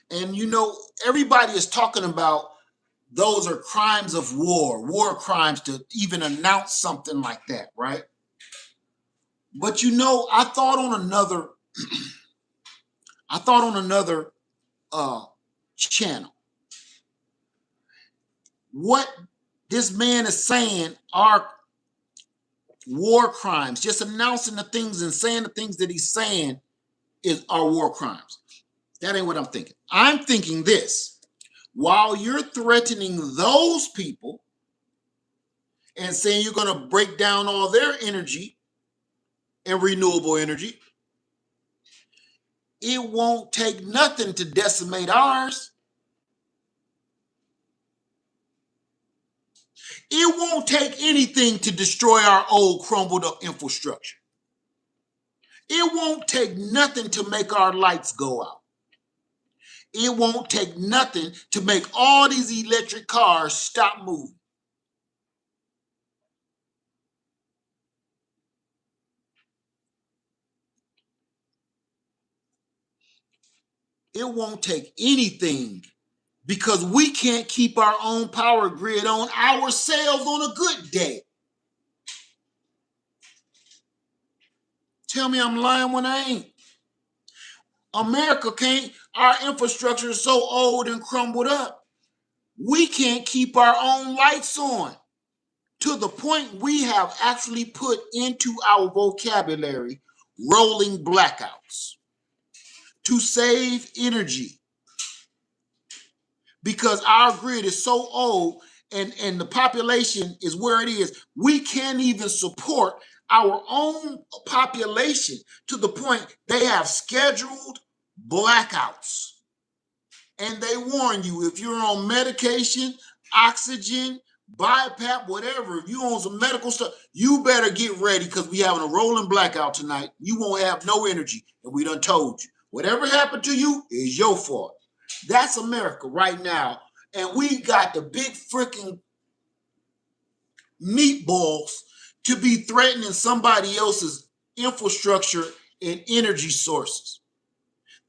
And you know, everybody is talking about those are crimes of war crimes to even announce something like that, right? But you know, I thought on another channel. What this man is saying are war crimes. Just announcing the things and saying the things that he's saying are war crimes. That ain't what I'm thinking. I'm thinking this. While you're threatening those people and saying you're going to break down all their energy and renewable energy, it won't take nothing to decimate ours. It won't take anything to destroy our old crumbled up infrastructure. It won't take nothing to make our lights go out. It won't take nothing to make all these electric cars stop moving. It won't take anything because we can't keep our own power grid on ourselves on a good day. Tell me I'm lying when I ain't. America can't. Our infrastructure is so old and crumbled up. We can't keep our own lights on, to the point we have actually put into our vocabulary rolling blackouts to save energy, because our grid is so old and the population is where it is. We can't even support our own population, to the point they have scheduled blackouts. And they warn you, if you're on medication, oxygen, BiPAP, whatever, if you on some medical stuff, you better get ready, because we having a rolling blackout tonight. You won't have no energy. And we done told you, whatever happened to you is your fault. That's America right now. And we got the big freaking meatballs to be threatening somebody else's infrastructure and energy sources.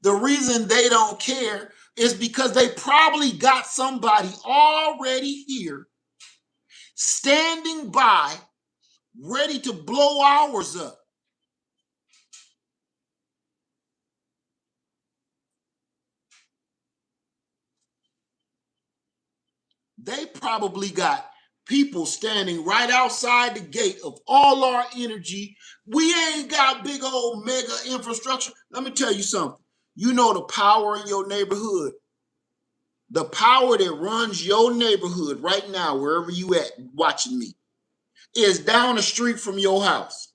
The reason they don't care is because they probably got somebody already here standing by, ready to blow ours up. they probably got people standing right outside the gate of all our energy. We ain't got big old mega infrastructure. Let me tell you something. You know the power in your neighborhood. The power that runs your neighborhood right now, wherever you at watching me, is down the street from your house.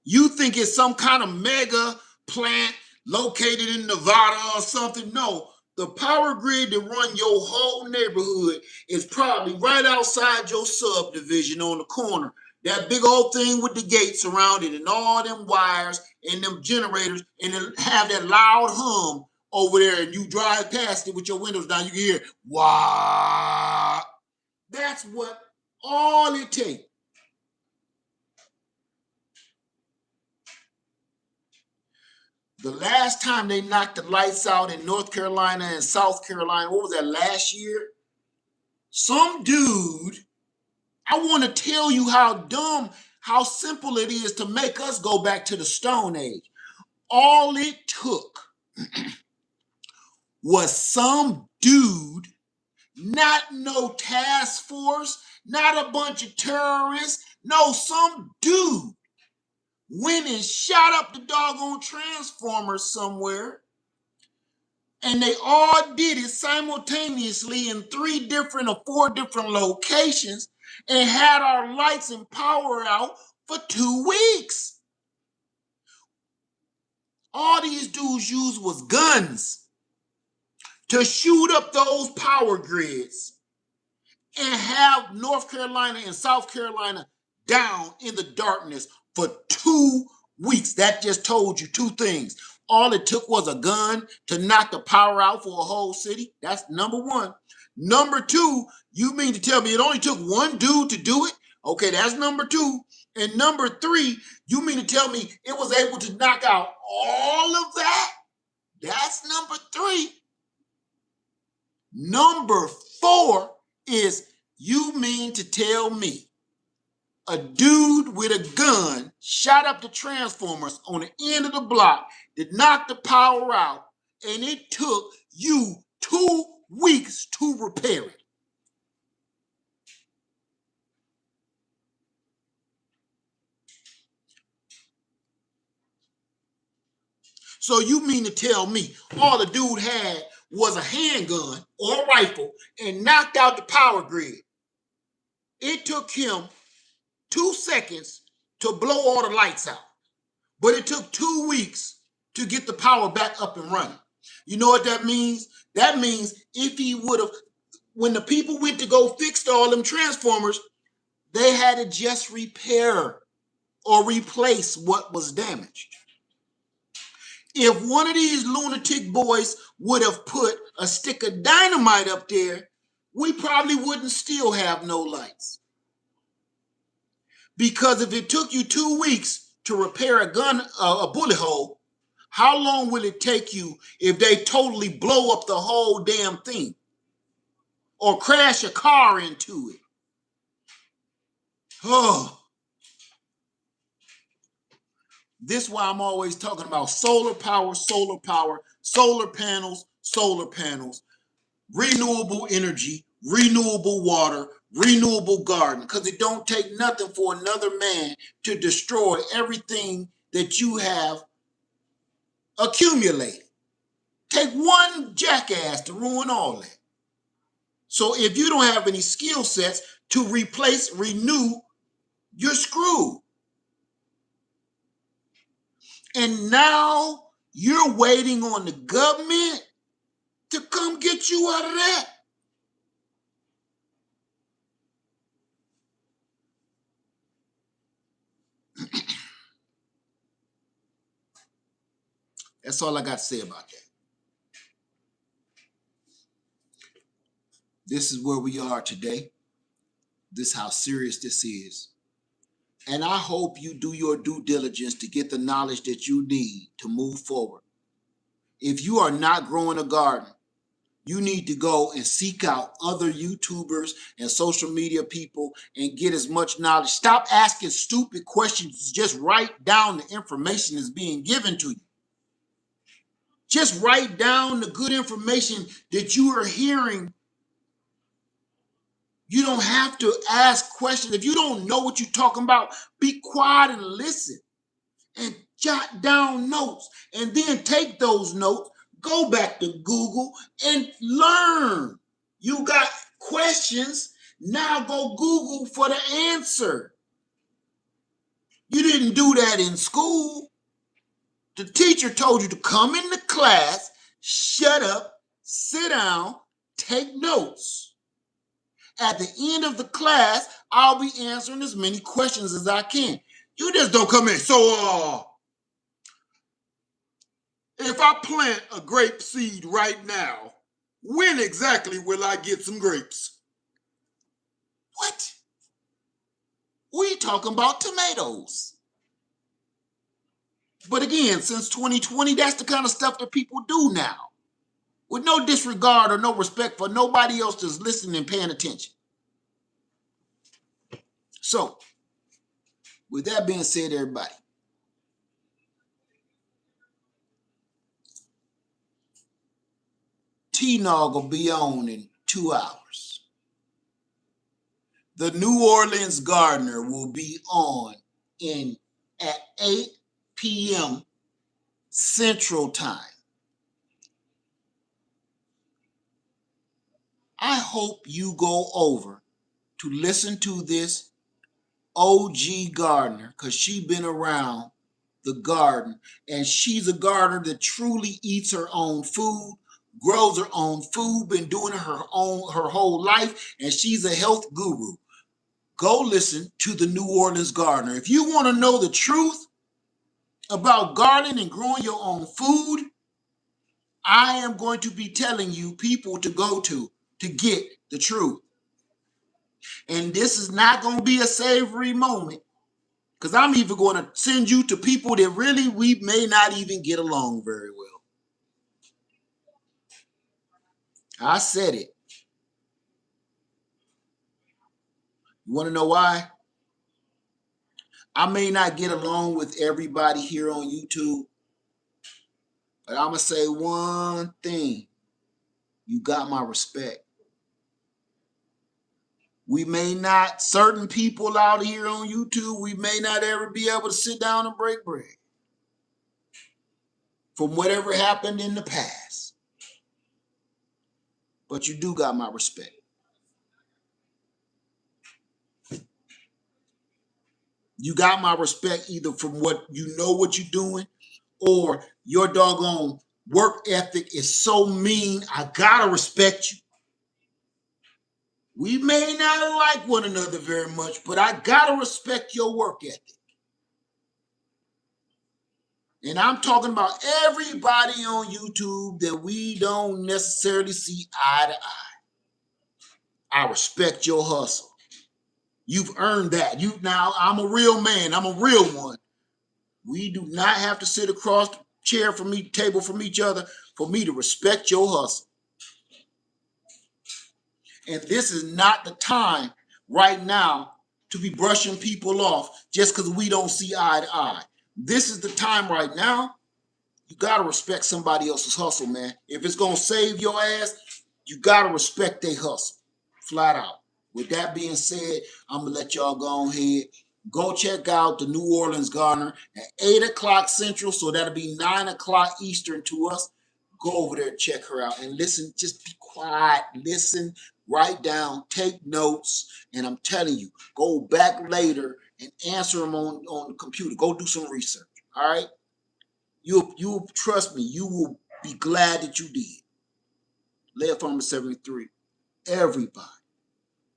You think it's some kind of mega plant located in Nevada or something? No, the power grid that run your whole neighborhood is probably right outside your subdivision on the corner. That big old thing with the gates around it and all them wires and them generators, and then have that loud hum over there, and you drive past it with your windows down, you can hear wah. That's what all it takes. The last time they knocked the lights out in North Carolina and South Carolina, what was that, last year? Some dude, I want to tell you how dumb, how simple it is to make us go back to the Stone Age. All it took was some dude, not no task force, not a bunch of terrorists, no, some dude went and shot up the doggone transformers somewhere. And they all did it simultaneously in 3 different or 4 different locations, and had our lights and power out for 2 weeks. All these dudes used was guns to shoot up those power grids and have North Carolina and South Carolina down in the darkness for 2 weeks. That just told you 2 things. All it took was a gun to knock the power out for a whole city. That's number 1. Number 2, you mean to tell me it only took one dude to do it? Okay, that's number 2. And number 3, you mean to tell me it was able to knock out all of that? That's number 3. Number 4 is, you mean to tell me a dude with a gun shot up the transformers on the end of the block that knocked the power out, and it took you 2 weeks to repair it? So you mean to tell me all the dude had was a handgun or a rifle and knocked out the power grid? It took him 2 seconds to blow all the lights out, but it took 2 weeks to get the power back up and running. You know what that means? That means if he would have, when the people went to go fix all them transformers, they had to just repair or replace what was damaged. If one of these lunatic boys would have put a stick of dynamite up there, we probably wouldn't still have no lights. Because if it took you 2 weeks to repair a bullet hole, how long will it take you if they totally blow up the whole damn thing or crash a car into it? Oh, this is why I'm always talking about solar power, solar panels, renewable energy, renewable water, renewable garden, because it don't take nothing for another man to destroy everything that you have accumulated. Take one jackass to ruin all that. So if you don't have any skill sets to renew, you're screwed. And now you're waiting on the government to come get you out of that. That's all I got to say about that. This is where we are today. This is how serious this is. And I hope you do your due diligence to get the knowledge that you need to move forward. If you are not growing a garden, you need to go and seek out other YouTubers and social media people and get as much knowledge. Stop asking stupid questions. Just write down the information that's being given to you. Just write down the good information that you are hearing. You don't have to ask questions. If you don't know what you're talking about, be quiet and listen and jot down notes, and then take those notes, go back to Google and learn. You got questions, now go Google for the answer. You didn't do that in school. The teacher told you to come into class, shut up, sit down, take notes. At the end of the class, I'll be answering as many questions as I can. You just don't come in. So, if I plant a grape seed right now, when exactly will I get some grapes? What? We talking about tomatoes. But again, since 2020, that's the kind of stuff that people do now, with no disregard or no respect for nobody else that's listening and paying attention. So, with that being said, everybody, T-Nog will be on in 2 hours. The New Orleans Gardener will be on at 8 p.m. Central Time. I hope you go over to listen to this OG gardener, because she's been around the garden, and she's a gardener that truly eats her own food, grows her own food, been doing it her whole life, and she's a health guru. Go listen to the New Orleans Gardener. If you want to know the truth about gardening and growing your own food, I am going to be telling you people to go to get the truth. And this is not going to be a savory moment, because I'm even going to send you to people that really we may not even get along very well. I said it. You want to know why? I may not get along with everybody here on YouTube, but I'm going to say one thing. You got my respect. We may not, certain people out here on YouTube, we may not ever be able to sit down and break bread from whatever happened in the past. But you do got my respect. You got my respect either from what you know what you're doing, or your doggone work ethic is so mean, I gotta respect you. We may not like one another very much, but I gotta respect your work ethic. And I'm talking about everybody on YouTube that we don't necessarily see eye to eye. I respect your hustle. You've earned that. I'm a real man. I'm a real one. We do not have to sit across the table from each other for me to respect your hustle. And this is not the time right now to be brushing people off just because we don't see eye to eye. This is the time right now. You got to respect somebody else's hustle, man. If it's going to save your ass, you got to respect their hustle, flat out. With that being said, I'm going to let y'all go ahead. Go check out the New Orleans Gardener at 8 o'clock Central, so that'll be 9 o'clock Eastern to us. Go over there and check her out and listen. Just be quiet. Listen, write down, take notes, and I'm telling you, go back later and answer them on the computer. Go do some research, all right? You'll trust me, you will be glad that you did. Layer Farmer 73. Everybody,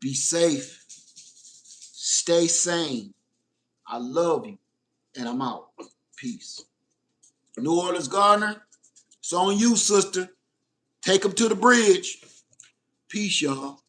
be safe. Stay sane. I love you. And I'm out. Peace. New Orleans Gardener, it's on you, sister. Take them to the bridge. Peace, y'all.